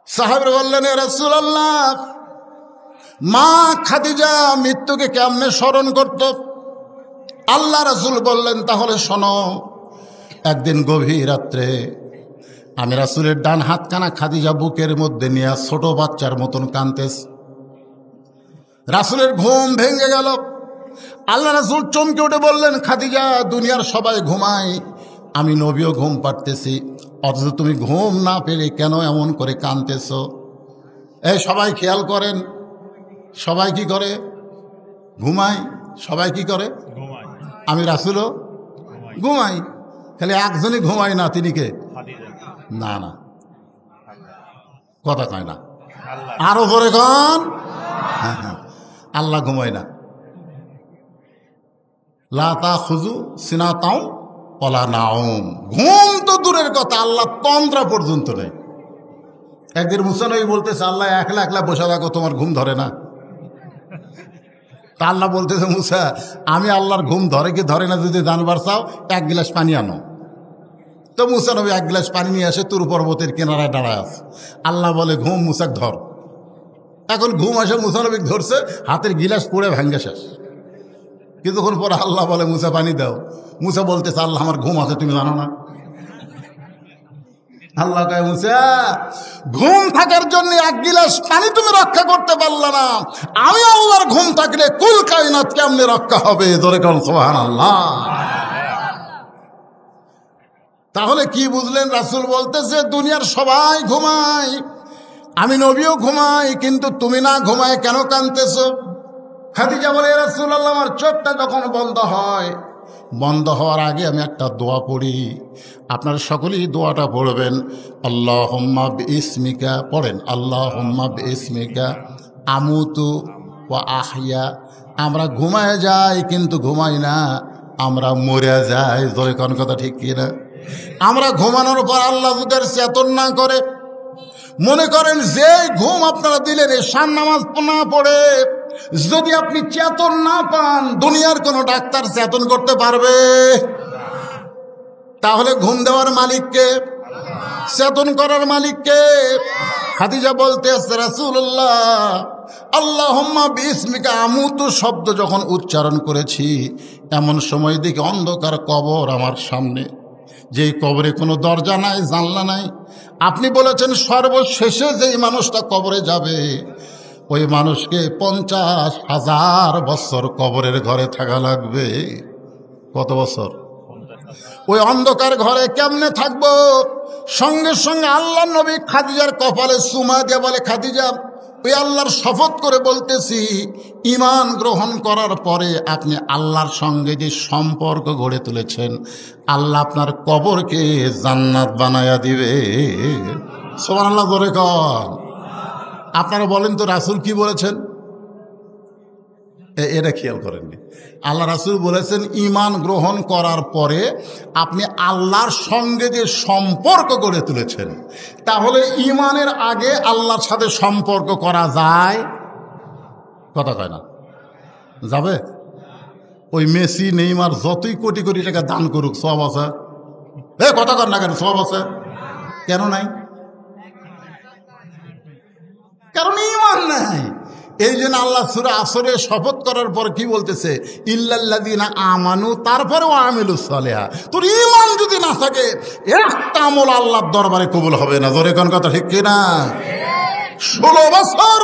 B: সাহাবীরা বললেন, ইয়া রাসূলুল্লাহ, মা খাদিজা মৃত্যুকে কেমনে স্মরণ করত? আল্লাহ রাসূল বললেন, তাহলে শোনো। একদিন গভীর রাত্রে আমি রাসূলের ডান হাতখানা খাদিজা বুকের মধ্যে নিয়ে ছোট বাচ্চার মতন কাঁদতেছে। রাসূলের ঘুম ভেঙে গেল। আল্লাহ রাসূল চমকে উঠে বললেন, খাদিজা, দুনিয়ার সবাই ঘুমায়, আমি নবীও ঘুম পাড়তেছি, অথচ তুমি ঘুম না পেলে কেন এমন করে কাঁদতেছ? এই সবাই খেয়াল করেন, সবাই কি করে? ঘুমায়। সবাই কি করে? আমি রাসূলও ঘুমাই। খালি একজনই ঘুমায় না, তিনি কে? না না, কথা কয় না, আরো পরে কন। হ্যাঁ হ্যাঁ, আল্লাহ ঘুমায় না। লা তাখুযু সিনাতাও ওয়ালা নাওম। ঘুম তো দূরের কথা, আল্লাহ তন্দ্রা পর্যন্ত নেই। একদিন মুসা নবী বলতেছে, আল্লাহ একলা একলা বসে থাকো, তোমার ঘুম ধরে না? তা আল্লাহ বলতেছে, মুসা, আমি আল্লাহর ঘুম ধরে কি ধরে না যদি জানবার চাও, 1 গ্লাস পানি আনো। তো মুসা নবী 1 গ্লাস পানি নিয়ে আসে, তুর পর্বতের কিনারায় দাঁড়ায় আছে। আল্লাহ বলে, ঘুম মুসাক ধর। এখন ঘুম আসে, মুসা নবী ধরছে, হাতের গিলাস পড়ে ভেঙ্গে শেষ। কিছুক্ষণ পরে আল্লাহ বলে, মুসা পানি দাও। মুসা বলতেছে, আল্লাহ আমার ঘুম আছে, তুমি জানো না? আল্লাহ কয়, মুসা, ঘুম থাকার জন্য 1 গিলাস পানি তুমি রক্ষা করতে পারলে না, আমি আল্লাহর ঘুম থাকলে কুল কায়নাত কেমনে রক্ষা হবে? জোরে কোন সুবহানাল্লাহ। তাহলে কি বুঝলেন? রাসূল বলতেছে, দুনিয়ার সবাই ঘুমায়, আমি নবীও ঘুমাই, কিন্তু তুমি না ঘুমায় কেন কাঁদতেছ? খাদিজা বলে, ইয়া রাসূলুল্লাহ, আমার চোখটা যখন বন্ধ হয়, বন্ধ হওয়ার আগে আমি একটা দোয়া পড়ি, আপনারা সকলেই দোয়াটা পড়বেন। আল্লাহুম্মা বিইসমিকা, পড়েন, আল্লাহুম্মা বিইসমিকা আমুতু ওয়া আহইয়া। আমরা ঘুমায় যাই কিন্তু ঘুমাই না, আমরা মরে যাই। জোরে কোন কথা ঠিক কিনা? আমরা ঘুমানোর পর আল্লাহ যদি চেতন না করে, মনে করেন যে ঘুম আপনারা দিলেন, এশার নামাজ না পড়ে যদি আপনি চেতন না পান, দুনিয়ার কোনো ডাক্তার চেতন করতে পারবে? তাহলে ঘুম দেওয়ার মালিককে, চেতন করার মালিককে? খাদিজা বলতে আছে, রাসূলুল্লাহ, আল্লাহুম্মা বিইসমিকা আমুতু শব্দ যখন উচ্চারণ করেছি, এমন সময় দেখি অন্ধকার কবর আমার সামনে, যেই কবরে কোনো দরজা নাই, জানলা নাই। আপনি বলেছেন সর্বশেষে যেই মানুষটা কবরে যাবে, ওই মানুষকে 50,000 বছর কবরের ঘরে থাকা লাগবে। কত বছর? ওই অন্ধকার ঘরে কেমনে থাকবো? সঙ্গে সঙ্গে আল্লাহ নবী খাদিজার কপালে চুমা দিয়ে বলে, খাদিজা, ওই আল্লাহর শপথ করে বলতেছি, ঈমান গ্রহণ করার পরে আপনি আল্লাহর সঙ্গে যে সম্পর্ক গড়ে তুলেছেন, আল্লাহ আপনার কবরকে জান্নাত বানায়া দিবে। সুবহানাল্লাহ, জোরে কর। আপনারা বলেন তো, রাসূল কি বলেছেন? এটা খেয়াল করেননি। আল্লাহ রাসূল বলেছেন ঈমান গ্রহণ করার পরে আপনি আল্লাহর সঙ্গে যে সম্পর্ক গড়ে তুলেছেন, তাহলে ঈমানের আগে আল্লাহর সাথে সম্পর্ক করা যায়? কথা কয় না, যাবে? ওই মেসি নেইমার যতই কোটি কোটি টাকা দান করুক, সব আছে? কথা কর না কেন, সব আছে? কেন নাই? কারণ ঈমান নাই। এই জন্য আল্লাহ সূরা আসরে শপথ করার পর কি বলতেছে? ইল্লাল্লাযীনা আমানু, তারপরে ওয়া আমিলুস সালিহাত। তোর ঈমান যদি না থাকে, একটা আমল আল্লাহর দরবারে কবুল হবে না। জোরে কোন কথা, ঠিক কিনা? 16 বছর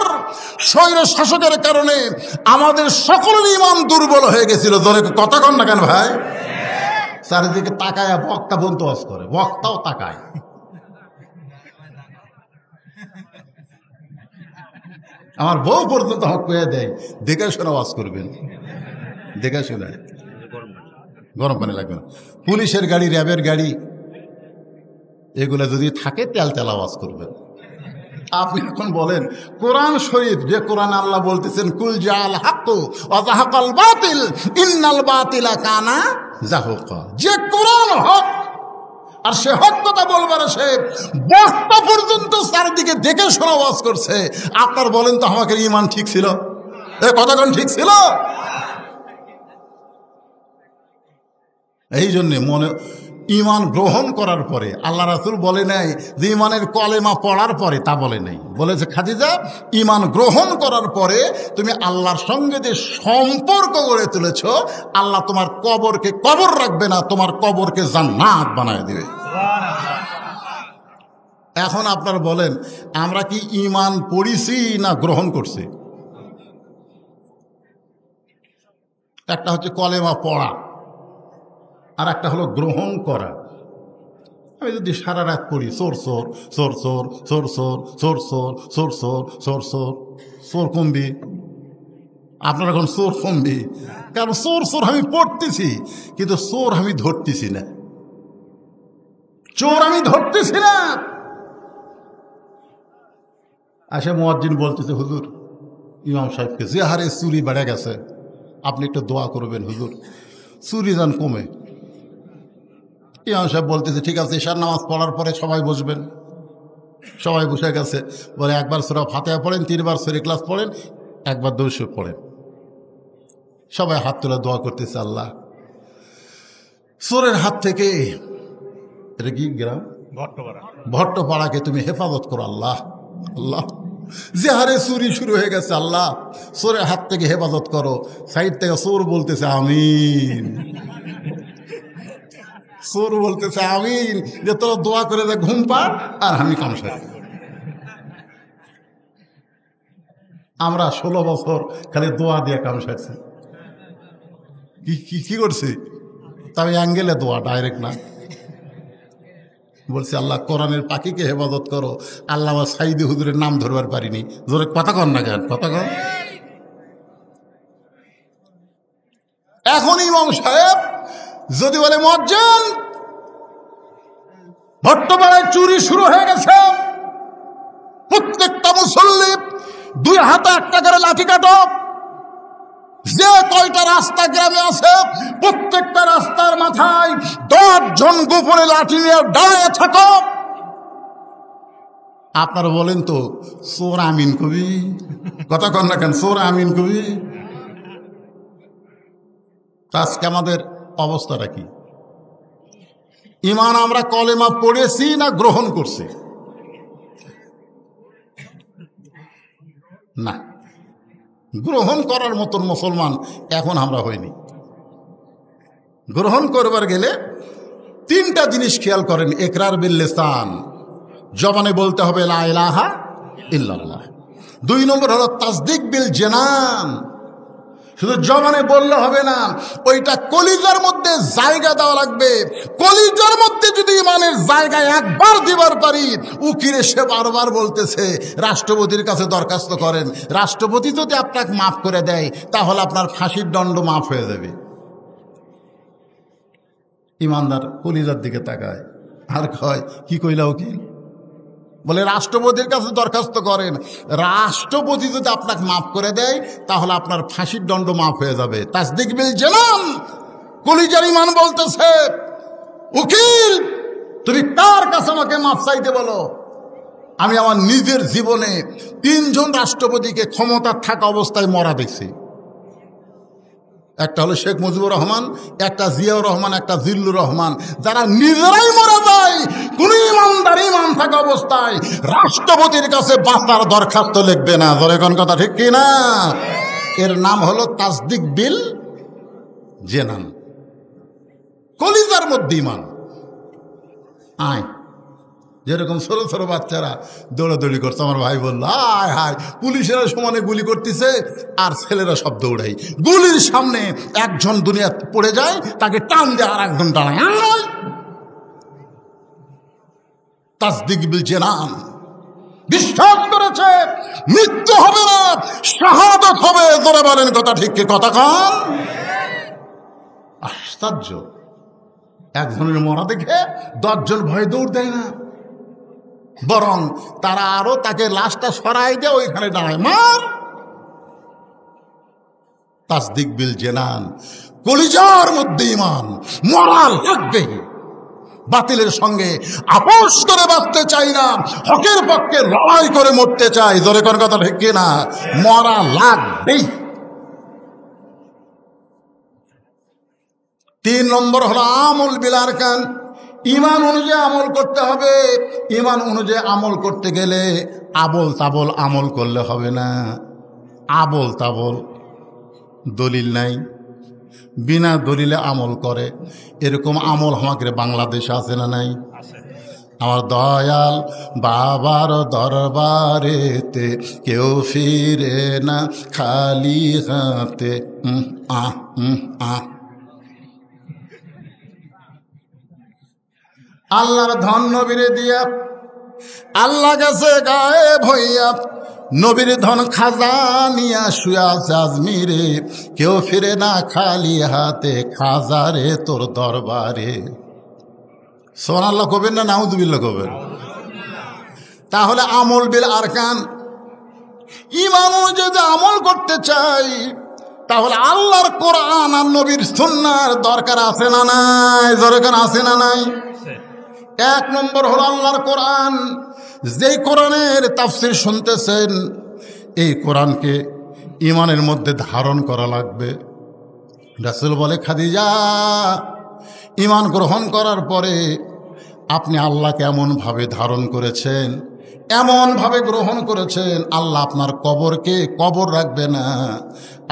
B: স্বৈর শাসকের কারণে আমাদের সকলের ঈমান দুর্বল হয়ে গেছিল। জোরে কথা কন না কেন ভাই? চারিদিকে তাকায় বক্তা বলতে ওয়াজ করে, বক্তাও তাকায়। আমার বউ পর্যন্ত হক পেয়ে দেয়, দেখে শুনে ওয়াজ করবেন, দেখে শুনে। গরম পানি লাগবে না। পুলিশের গাড়ি, র্যাবের গাড়ি, এগুলো যদি থাকে তেল তেল আওয়াজ করবেন। আপনি এখন বলেন কোরআন শরীফ, যে কোরআন আল্লাহ বলতেছেন কুল জাল হাক্কু ওয়া যাহাকাল বাতিল ইন্নাল বাতিলা কানা যাহুকা, যে কোরআন হক, আর সে হক কথা বলবার সে বক্তা পর্যন্ত চারিদিকে দেখে শোনা ওয়াজ করছে। আপনার বলেন তো আমাকে ঈমান ঠিক ছিল? কথাক্ষণ ঠিক ছিল? এই জন্যে মনে ঈমান গ্রহণ করার পরে আল্লাহ রাসূল বলে নাই যে ঈমানের কলেমা পড়ার পরে, তা বলে নাই। বলেছে খাদিজা, ঈমান গ্রহণ করার পরে তুমি আল্লাহর সঙ্গে যে সম্পর্ক গড়ে তুলেছ, আল্লাহ তোমার কবরকে কবর রাখবে না, তোমার কবরকে জান্নাত বানায় দেবে। এখন আপনারা বলেন আমরা কি ঈমান পড়িছি না গ্রহণ করছি? একটা হচ্ছে কলেমা পড়া, আর একটা হলো গ্রহণ করা। আমি যদি সারা রাত পড়ি চোর চোর চোর চোর চোর চোর চোর চোর চোর চোর চোর চোর, চোর কমবি? আপনার এখন চোর কমবি? কারণ চোর চোর আমি পড়তেছি, কিন্তু চোর আমি ধরতেছি না, চোর আমি ধরতেছি না। আসে মুয়াজ্জিন বলতেছে, হুজুর ইমাম সাহেবকে, যে হারে চুরি বেড়ে গেছে, আপনি একটু দোয়া করবেন হুজুর, চুরি যেন কমে। ইমাম সাহেব বলতেছে ঠিক আছে, ঈশার নামাজ পড়ার পরে সবাই বসবেন। সবাই বসে গেছে। বলে একবার সূরা ফাতিহা পড়েন, 3 বার সূরা ইখলাস পড়েন, একবার দরুদ শরীফ পড়েন। সবাই হাত তুলে দোয়া করতেছে, আল্লাহ চোরের হাত থেকে, এটা কি গ্রাম? ভট্টপাড়াকে তুমি হেফাজত করো আল্লাহ। আল্লাহ যে হারে চুরি শুরু হয়ে গেছে, আল্লাহ চোরের হাত থেকে হেফাজত করো। সাইড থেকে চোর বলতেছে আমিন, চোর বলতেছে আমিন, যে তোরা দোয়া করে দে ঘুম পাড় আর আমি কাম সারি। আমরা 16 বছর খালি দোয়া দিয়ে কাম সারছি। কি করছি? তবে অ্যাঙ্গেলে দোয়া, ডাইরেক্ট না। বলছি আল্লাহ কোরআনের পাখিকে হেফাজত করো। আল্লাহ সাইদি হুজুরের নাম ধরবার পারিনি। জোরে কথা কন না কেন, কথা কন। এখন ইমাম সাহেব যদি বলে মুয়াজ্জিন ভট্টপাড়ায় চুরি শুরু হয়ে গেছে, প্রত্যেকটা মুসল্লি 2 হাতে 1টা করে লাঠি কাটো, যে কয়টা রাস্তা গ্রামে আছে প্রত্যেকটা রাস্তার মাথায় 10 জন গোপনে লাঠি নিয়ে দাঁড়িয়ে থাকো। আপনারা বলেন তো চোর আমিন কবি? কথা কন না কেন, চোর আমিন কবি? আজকে আমাদের অবস্থাটা কি? ঈমান আমরা কলেমা পড়েছি না গ্রহণ করছি? না, গ্রহণ করার মতন মুসলমান এখন আমরা হইনি। গ্রহণ করবার গেলে 3টা জিনিস খেয়াল করেন। ইকরার বিল লিসান, জবানে বলতে হবে লা ইলাহা ইল্লাল্লাহ। 2 নম্বর হলো তাসদিক বিল জানান, শুধু জবানে বললে হবে না, ওইটা কলিজার মধ্যে জায়গা দেওয়া লাগবে। কলিজার মধ্যে যদি ঈমানের জায়গায় একবার দিবার পারি, উকিরে সে বারবার বলতেছে রাষ্ট্রপতির কাছে দরখাস্ত করেন, রাষ্ট্রপতি যদি আপনাকে মাফ করে দেয় তাহলে আপনার ফাঁসির দণ্ড মাফ হয়ে যাবে। ঈমানদার কলিজার দিকে তাকায় আর কয় কি কইলা উকিল? বলে রাষ্ট্রপতির কাছে দরখাস্ত করেন, রাষ্ট্রপতি যদি আপনাকে মাফ করে দেয় তাহলে আপনার ফাঁসির দণ্ড মাফ হয়ে যাবে। তাসদিক বিল জানান, কলিজার ঈমান বলতেছে, উকিল তুমি কার কাছে আমাকে মাফ চাইতে বলো? আমি আমার নিজের জীবনে 3 জন রাষ্ট্রপতিকে ক্ষমতা থাকা অবস্থায় মরা দেখছি। একটা হলো শেখ মুজিবুর রহমান, একটা জিয়াউর রহমান, একটা জিল্লুর রহমান, যারা নিজেরাই মারা যায় কোন ইমানদার ইমান থাকা অবস্থায় রাষ্ট্রপতির কাছে বাঁচার দরখাস্ত লিখবে না। ধরে কোন কথা ঠিক কিনা? এর নাম হলো তাসদিক বিল জেনান, কলিজার মধ্যে ইমান। আয় যেরকম ছোট ছোট বাচ্চারা দৌড়াদৌড়ি করছে, আমার ভাই বলল হায় হায় পুলিশেরা সমানে গুলি করতেছে আর ছেলেরা সব দৌড়াই, গুলির সামনে একজন দুনিয়া পড়ে যায়, তাকে টান দিয়ে আর একজন দাঁড়ায়। তাসদিক বিল জানান, বিশ্বাস করেছে মৃত্যু হবে না, শাহাদাত হবে। ধরে বলেন কথা ঠিক কি কথা কন? আশ্চর্য, একজনের মরা দেখে 10 জন ভয় দৌড় দেয় না, বরং তারা আরো তাকে লাশটা সরাই দিয়ে ওইখানে দাঁড়ায়, মার। তাসদিক বিল জানান, কলিজার মধ্যে ঈমান, মরা লাগবে। বাতিলের সঙ্গে আপোষ করে বাঁচতে চাই না, হকের পক্ষে লড়াই করে মরতে চাই। জোরে কোন কথা ঠিক কিনা? মরা লাগবেই। 3 নম্বর হলো আমল বিল আরকান, ঈমান অনুযায়ী আমল করতে হবে। ঈমান অনুযায়ী আমল করতে গেলে আবল তাবল আমল করলে হবে না। আবল তাবল দলিল নাই, বিনা দলিলে আমল করে, এরকম আমল আমাদের বাংলাদেশে আছে না নাই? আমার দয়াল বাবার দরবারেতে কেউ ফিরে না খালি হাতে। আল্লাহর ধন নবীরে দিয়া আল্লাহ গেছে গায়েব হইয়া, নবীর ধন খাজা নিয়া শুয়া আজমিরে, কেউ ফিরে না খালি হাতে খাজারে তোর দরবারে। সুবহানাল্লাহ কবেন না নাউযুবিল্লাহ কবেন? তাহলে আমল বিল আরকান, ঈমান যদি আমল করতে চাই তাহলে আল্লাহর কোরআন আর নবীর সুন্নাহর দরকার আছে না নাই? দরকার আছে না নাই? 1 নম্বর হলো আল্লাহর কোরআন। যেই কোরআনের তাফসীর শুনতেছেন, এই কোরআনকে ঈমানের মধ্যে ধারণ করা লাগবে। রাসূল বলে, খাদিজা ঈমান গ্রহণ করার পরে আপনি আল্লাহকে এমনভাবে ধারণ করেছেন, এমনভাবে গ্রহণ করেছেন, আল্লাহ আপনার কবরকে কবর রাখবে না,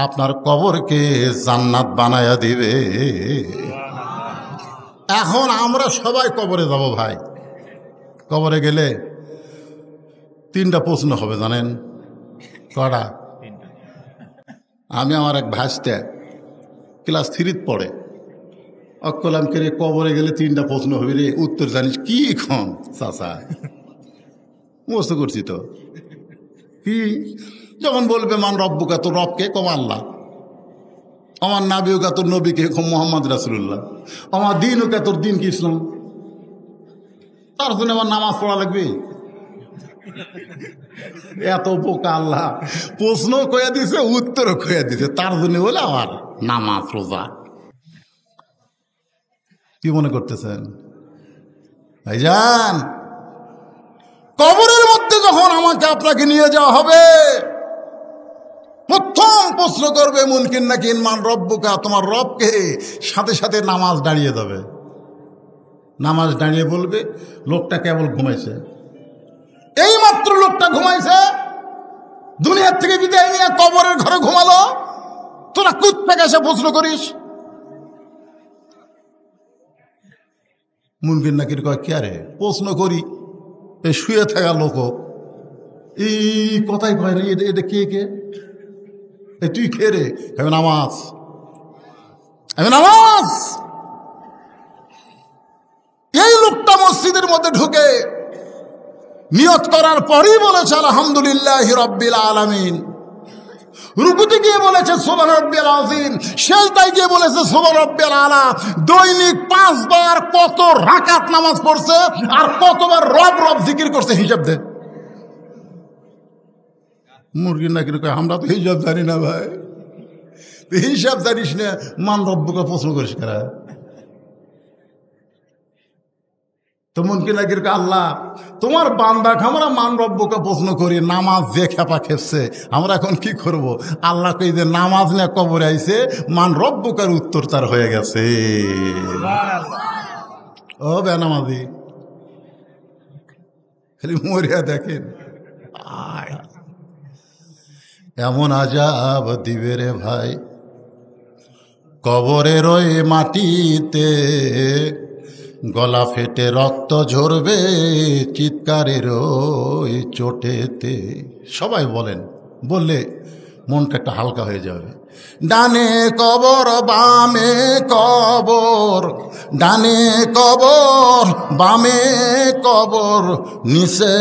B: আপনার কবরকে জান্নাত বানায়া দিবে। এখন আমরা সবাই কবরে যাব ভাই। কবরে গেলে 3টা প্রশ্ন হবে, জানেন কটা? আমি আমার এক ভাইস্তে ক্লাস 3 পড়ে, অকলাম করে কবরে গেলে 3টা প্রশ্ন হবে রে, উত্তর জানিস কি? খন চাচা মস্ত করছি তো। কি যখন বলবে মান রব্বুকা, তোর রবকে কম আল্লাহ, আমার নাবিউকা তোর নবীকে কম মোহাম্মদ রাসূলুল্লাহ, আমার দিনউকা তোর দিন কি ইসলাম, তার জন্য আমার নামাজ পড়া লাগবে। এত বোকা আল্লাহ, প্রশ্ন কয়ে দিছে উত্তরও কয়ে দিছে, তার জন্য বলে আমার নামাজ রোজা। কি মনে করতেছেন ভাইজান? কবরের মধ্যে যখন আমাকে আপনাকে নিয়ে যাওয়া হবে, প্রথম প্রশ্ন করবে মুনকিন নাকিন মান রব্বুকা, তোমার রবকে। সাথে সাথে নামাজ দাঁড়িয়ে যাবে, নামাজ দাঁড়িয়ে বলবে লোকটা কেবল ঘুমাইছে, এই মাত্র লোকটা ঘুমাইছে, দুনিয়ার থেকে বিদায় নিয়ে কবরের ঘরে ঘুমালো, তোরা কোত্থেকে এসে প্রশ্ন করিস? মুনকিন নাকির কয় কে রে প্রশ্ন করি, এই শুয়ে থাকা লোক এই কথাই কয় রে, এটা কে কে? তুই খেয়ে রে? আমি নামাজ, আমি নামাজ। এই লোকটা মসজিদের মধ্যে ঢুকে নিয়ত করার পরই বলেছে আলহামদুলিল্লাহি রাব্বিল আলামিন, রুকুতে গিয়ে বলেছে সুবহান রাব্বিয়াল আযীম, সিজদায় গিয়ে বলেছে সুবহান রাব্বিয়াল আলা। দৈনিক 5 বার কত রাকাত নামাজ পড়ছে আর কতবার রব রব জিকির করছে, হিসাব দে। মুরগি নাকি কয় আমরা তো হিসাব জানি না ভাই। হিসাব জানিস না, মান রব্বুকে প্রশ্ন করিস কারা? তো মুনকি নাকি আল্লাহ তোমার বান্দা আমরা মান রব্বুকে প্রশ্ন করি, নামাজ যে খেপা খেপছে, আমরা এখন কি করব? আল্লাহ কই যে নামাজ না কবরে আইছে, মান রব্বুকার উত্তর তার হয়ে গেছে। ও বেনামাজি খালি মরিয়া দেখেন, এমন আজাব দিবে রে ভাই কবরের ওই মাটিতে, গলা ফেটে রক্ত ঝরবে চিৎকারের ওই চোটেতে। সবাই বলেন, বললে মনটা একটা হালকা হয়ে যাবে। ডানে কবর বামে কবর, ডানে কবর বামে কবর, নিচে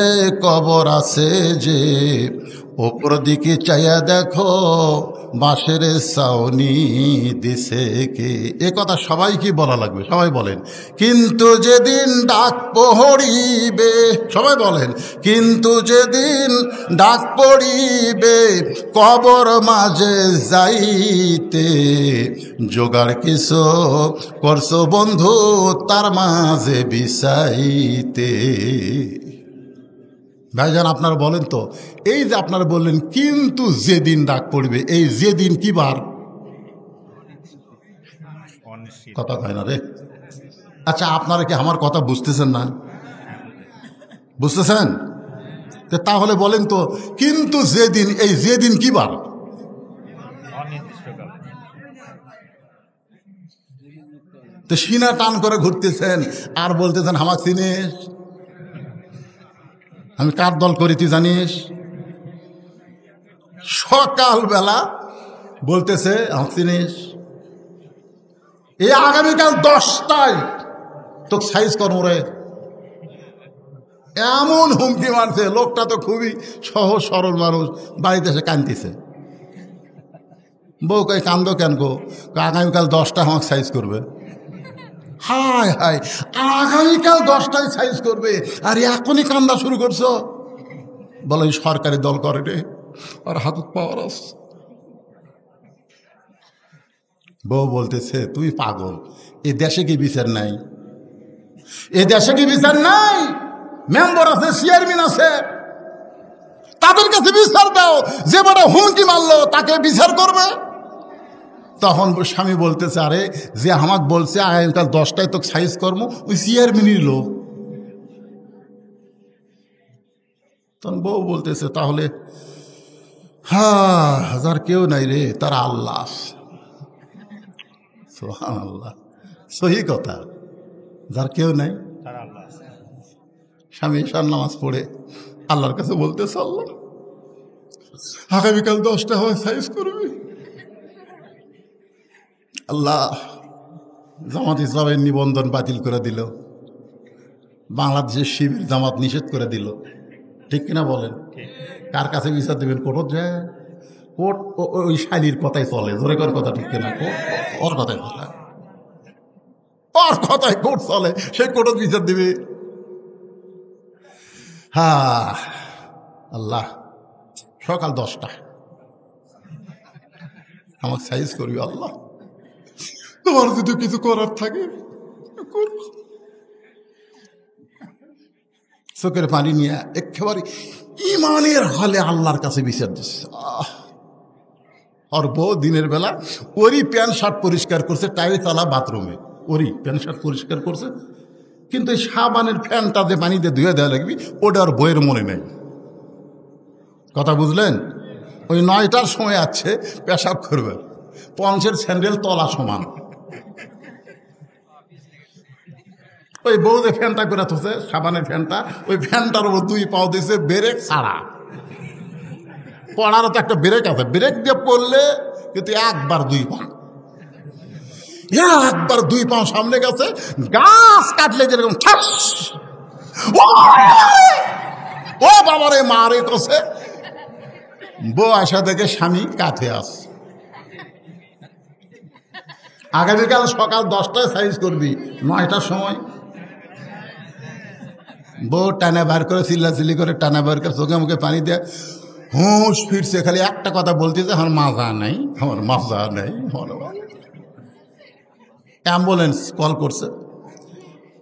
B: কবর আছে যে, ওপর দিকে চাইয়া দেখো বাঁশের ছাউনি দিছে কে। এ কথা সবাই কি বলা লাগবে? সবাই বলেন। কিন্তু যেদিন ডাক পড়িবে, সবাই বলেন, কিন্তু যেদিন ডাক পড়িবে কবর মাঝে যাইতে, জোগাড় কিছু করছো বন্ধু তার মাঝে বিছাইতে। ভাইজান আপনারা বলেন তো, এই যে আপনারা বললেন কিন্তু যেদিন ডাক পড়বে, এই যেদিন কি বার? কথা কয় না রে। আচ্ছা আপনারা কি আমার কথা বুঝতেছেন না? বুঝতেছেন? তাহলে বলেন তো, কিন্তু যেদিন, এই যেদিন কি বার? তো সিনা টান করে ঘুরতেছেন আর বলতেছেন আমার চিনিস, আমি কার দল করি তুই জানিস? সকালবেলা বলতেছে আমার চিনিস, এই আগামীকাল 10টায় তোকে সাইজ করবো রে, এমন হুমকি মারছে। লোকটা তো খুবই সহজ সরল মানুষ, বাড়িতে এসে কাঁদতেছে। বউ কই কান্দো কেন গো? আগামীকাল 10টায় আমাকে সাইজ করবে। হায় হায়, আগামীকাল 10টায় সাইজ করবে আর এখনই কান্দা শুরু করছো? বলো সরকারি দল করে রে, আর হাতত পাওয়ার আছে। বউ বলতেছে তুই পাগল, এ দেশে কি বিচার নাই? এ দেশে কি বিচার নাই? মেম্বার আছে, চেয়ারম্যান আছে, তাদের কাছে বিচার দাও। যে বড় হুমকি মারলো তাকে বিচার করবে। তখন স্বামী বলতেছে আরে যে আমাকে বলছে আগামীকাল 10টায় তোকে সাইজ করবো, ওই চেয়ারম্যানই লোক। তখন বউ বলতেছে তাহলে যার কেউ নাই রে, তারা আল্লাহ। সুবহানাল্লাহ, সহি কথা, যার কেউ নাই তারা আল্লাহ। স্বামী ঈশার নামাজ পড়ে আল্লাহর কাছে বলতেছে আল্লাহ আগামীকাল 10টা হয় সাইজ করবে। আল্লাহ জামাত ইসলামের নিবন্ধন বাতিল করে দিল, বাংলাদেশের শিবির জামাত নিষেধ করে দিল, ঠিক কিনা বলেন? কার কাছে বিচার দেবেন? কোর্ট যায়, কোর্ট ওই শালির কথাই চলে, জোরে কর কথা, ঠিক কিনা? ওর কথাই চলে, ওর কথাই কোর্ট চলে, সেই কোর্ট বিচার দিবে। আল্লাহ সকাল 10টা আমাকে সাইজ করবি। আল্লাহ তোমার যদি কিছু করার থাকে চোখের পানি নিয়ে একেবারে ইমানের হলে আল্লাহর কাছে বিচার দিচ্ছে। আর বউ দিনের বেলা ওরই প্যান্ট শার্ট পরিষ্কার করছে, টাইল চালা বাথরুমে, ওরই প্যান্ট শার্ট পরিষ্কার করছে, কিন্তু এই সাবানের ফ্যানটা যে পানি দিয়ে ধুয়ে দেওয়া লাগবে ওটা আর বইয়ের মনে নেই। কথা বুঝলেন? ওই 9টার সময় আছে পেশাব করবে, পঞ্চের স্যান্ডেল তলা সমান, ওই বউ যে ফ্যানটা করে থছে সাবানের ফ্যানটা, ওই ফ্যানটার উপর 2 পাও দিয়েছে ব্রেক ছাড়া। পড়ারও তো একটা ব্রেক আছে, ব্রেক দিয়ে পড়লে কিন্তু একবার 2 পাও, একবার 2 পাও সামনে গেছে, গাছ কাটলে যেরকম ঠাস, ও বাবারে মারে কষে বউ আসা থেকে স্বামী কাঁথে আস, আগামীকাল সকাল 10টায় সাইজ করবি, 9টার সময় বউ টানা বার করে চিল্লাচিল্লি করে টানা বার করে চোখে মুখে পানি দেয়, হুঁশ ফিরছে, খালি একটা কথা বলতেছে, আমার মাজা নেই, আমার মাজা নেই। অ্যাম্বুলেন্স কল করছে,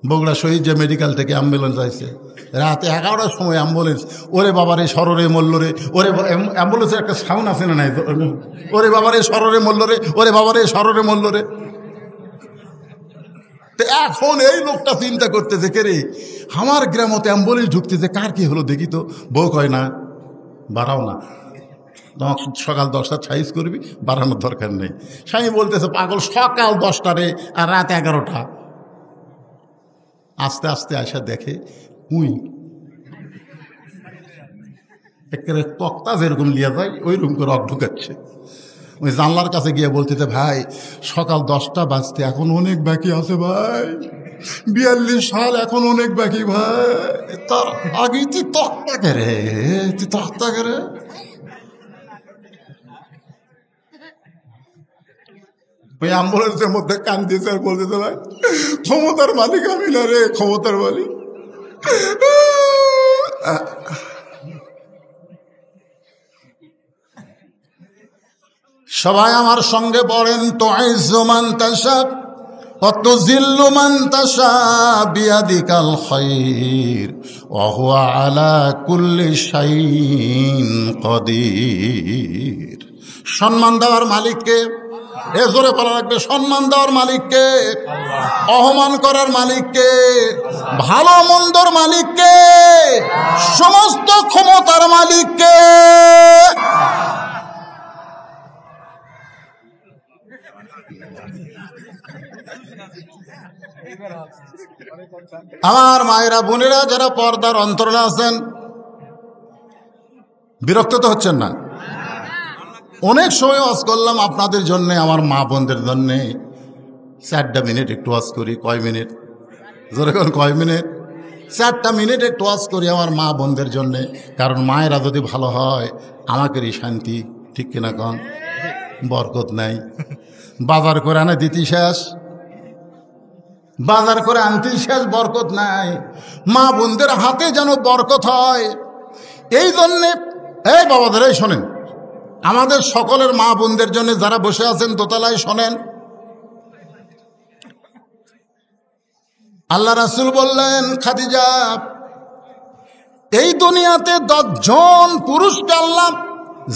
B: বগুড়া শহীদ যে মেডিকেল থেকে অ্যাম্বুলেন্স আসছে, রাতে 11টার সময় অ্যাম্বুলেন্স। ওরে বাবারে সররে মল্লরে, ওরে অ্যাম্বুলেন্সের একটা সাউন্ড আছে না নাই, ওরে বাবারে সররে মল্লরে, ওরে বাবারে সররে মল্লরে। এখন এই লোকটা চিন্তা করতেছে, কে রে আমার গ্রামতে অ্যাম্বুলেন্স ঢুকতেছে, কার কি হলো দেখি তো। বউ কয় না, বাড়াও না, সকাল 10টার সাইজ করবি, বাড়ানোর দরকার নেই। স্বামী বলতেছে, পাগল, সকাল 10টারে আর রাত 11টা। আস্তে আস্তে আসা দেখে একেবারে তক্তা যেরকম লিয়া যায় ওই রকম করে রক ঢুকাচ্ছে। ওই জানলার কাছে গিয়ে বলতেছে, ভাই সকাল 10টা বাজতে এখন অনেক বাকি আছে ভাই, 42 সাল এখন অনেক বাকি ভাই। তার আগে তুই তক্তা করে, তুই তক্তা করে। ওই অ্যাম্বুলেন্সের মধ্যে কান্দিয়েছে আর বলতেছে, ভাই ক্ষমতার মালিক আমি না রে, ক্ষমতার মালিক। সবাই আমার সঙ্গে পড়েন, তুইজ্জু মান তাশা ওয়া তুযিল্লু মান তাশা বিয়াদিকাল খায়র ওয়া হুয়া আলা কুল্লি শাইইন কাদির। সম্মান দেওয়ার মালিককে, এ জোরে বলা রাখবে, সম্মান দেওয়ার মালিককে, অপমান করার মালিককে, ভালো মন্দর মালিককে, সমস্ত ক্ষমতার মালিককে। আমার মায়েরা বোনেরা যারা পর্দার অন্তরে আছেন, বিরক্ত তো হচ্ছেন না? অনেক সময় ওয়াজ করলাম আপনাদের জন্যে, আমার মা বোনদের জন্যে। 4টা মিনিট একটু ওয়াজ করি, কয় মিনিট জোরে কোন, কয় মিনিট? 4টা মিনিট একটু ওয়াজ করি আমার মা বোনদের জন্যে। কারণ মায়েরা যদি ভালো হয় আমাকেরই শান্তি, ঠিক কিনা কন? বরকত নাই, বাজার করে আনে দিতি শেষ, বাজার করে আনতেই শেষ, বরকত নাই। মা বোনদের হাতে যেন বরকত হয়, এই জন্যে এই বাবাদের এই শোনেন, আমাদের সকলের মা বোনদের জন্য যারা বসে আছেন দোতলায় শোনেন, আল্লাহ রাসূল বললেন, খাদিজা এই দুনিয়াতে 10 জন পুরুষকে আল্লাহ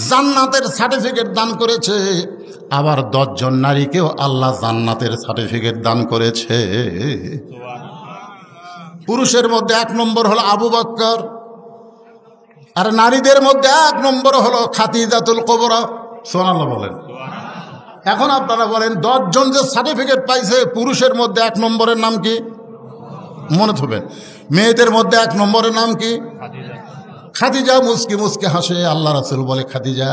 B: জান্নাতের সার্টিফিকেট দান করেছে, আবার 10 জন নারীকেও আল্লাহ জান্নাতের সার্টিফিকেট দান করেছে। পুরুষের মধ্যে 1 নম্বর হলো আবু বকর, আর নারীদের মধ্যে 1 নম্বর হলো খাদিজাতুল কুবরা। সুবহানাল্লাহ বলেন। এখন আপনারা বলেন, 10 জন যে সার্টিফিকেট পাইছে, পুরুষের মধ্যে 1 নম্বরের নাম কি? মনে থাকবেন। মেয়েদের মধ্যে 1 নম্বরের নাম কি? খাদিজা। মুস্কি মুস্কি হাসে আল্লাহ রাসূল বলে, খাদিজা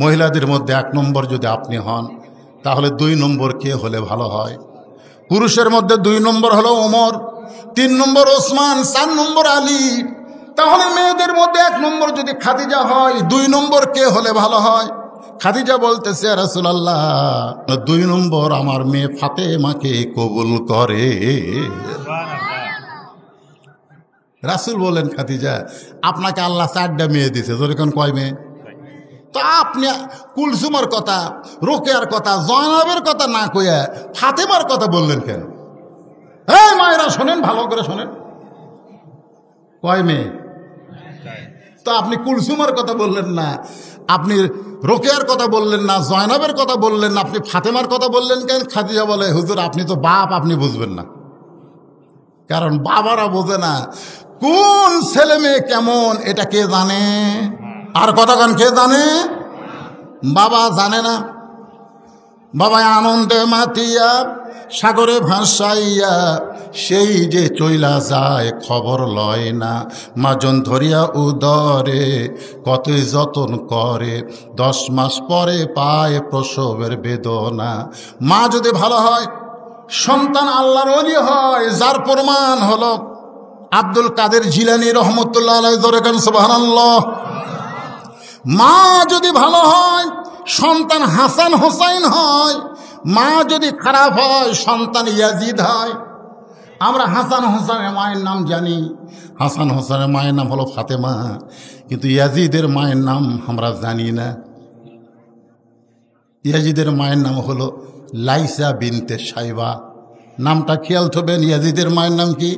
B: মহিলাদের মধ্যে 1 নম্বর যদি আপনি হন, তাহলে 2 নম্বর কে হলে ভালো হয়? পুরুষের মধ্যে 2 নম্বর হলো ওমর, 3 নম্বর ওসমান, 4 নম্বর আলী। তাহলে মেয়েদের মধ্যে 1 নম্বর যদি খাদিজা হয়, 2 নম্বর কে হলে ভালো হয়? খাদিজা বলতেছে, রাসূলুল্লাহ 2 নম্বর আমার মেয়ে ফাতেমাকে কবুল করে। রাসূল বলেন, খাদিজা আপনাকে আল্লাহ 4টা মেয়ে দিয়েছে, যেরকম কয় মেয়ে? তো আপনি কুলসুমার কথা, রোকেয়ার কথা, জয়নাবের কথা না কইয়া ফাতেমার কথা বললেন কেন? এই মায়েরা শোনেন, ভালো করে শোনেন, কয় মেয়ে? তো আপনি কুলসুমার কথা বললেন না, আপনি রোকেয়ার কথা বললেন না, জয়নাবের কথা বললেন না, আপনি ফাতেমার কথা বললেন কেন? খাদিজা বলে, হুজুর আপনি তো বাপ, আপনি বুঝবেন না। কারণ বাবারা বোঝে না কোন ছেলে মেয়ে কেমন, এটা কে জানে? আর কতক্ষণ কে জানে? বাবা জানে না। বাবা আনন্দে মাতিয়া সাগরে ভাসাইয়া সেই যে চইলা যায়, খবর লয় না। মাজন ধরিয়া উদরে কতই যতন করে, 10 মাস পরে পায় প্রসবের বেদনা। মা যদি ভালো হয়, সন্তান আল্লাহর ওলি হয়, যার প্রমাণ হলো আব্দুল কাদের জিলানী রহমতুল্লাহ আলাইহি, সুবহানাল্লাহ। মা যদি ভালো হয় সন্তান হাসান হোসাইন হয়, মা যদি খারাপ হয় সন্তান ইয়াজিদ হয়। আমরা হাসান হোসেনের মায়ের নাম জানি, হাসান হোসেনের মায়ের নাম হলো ফাতেমা, কিন্তু ইয়াজিদের মায়ের নাম আমরা জানি না। ইয়াজিদের মায়ের নাম হলো লাইসা বিনতে সাইবা। নামটা খেয়াল থবেন, ইয়াজিদের মায়ের নাম কি?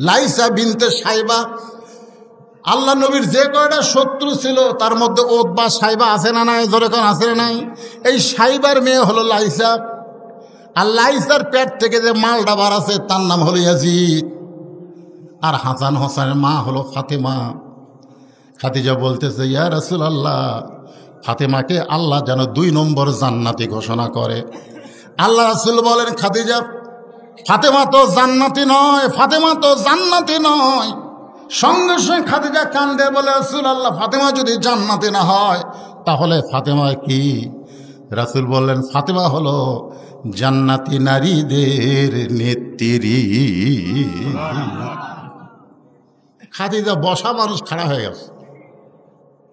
B: লাইসা বিনতে সাইবা। আল্লাহ নবীর যে কয়টা শত্রু ছিল তার মধ্যে ওতবা সাইবা আছে না নাই? ধরে কোন আছে না নাই? এই সাইবার মেয়ে হলো লাইসা, আর লাইসার পেট থেকে যে মালটা বার আছে তার নাম হলো ইয়াজিদ। আর হাসান হোসেনের মা হলো ফাতেমা। খাদিজা বলতেছে, ইয়া রাসূলুল্লাহ, ফাতেমাকে আল্লাহ যেন 2 নম্বর জান্নাতি ঘোষণা করে। আল্লাহ রাসূল বলেন, খাদিজা ফাতেমা তো জান্নাতি নয়, ফাতেমা তো জান্নাতি নয়। সঙ্গে সঙ্গে খাদিজা কান্দে বলে, রাসূলুল্লাহ, ফাতেমা যদি জান্নাতি না হয় তাহলে ফাতেমা কি? রাসূল বললেন, ফাতেমা হলো জান্নাতি নারীদের নেত্রী। খাদিজা বসা মানুষ খাড়া হয়ে গেছে।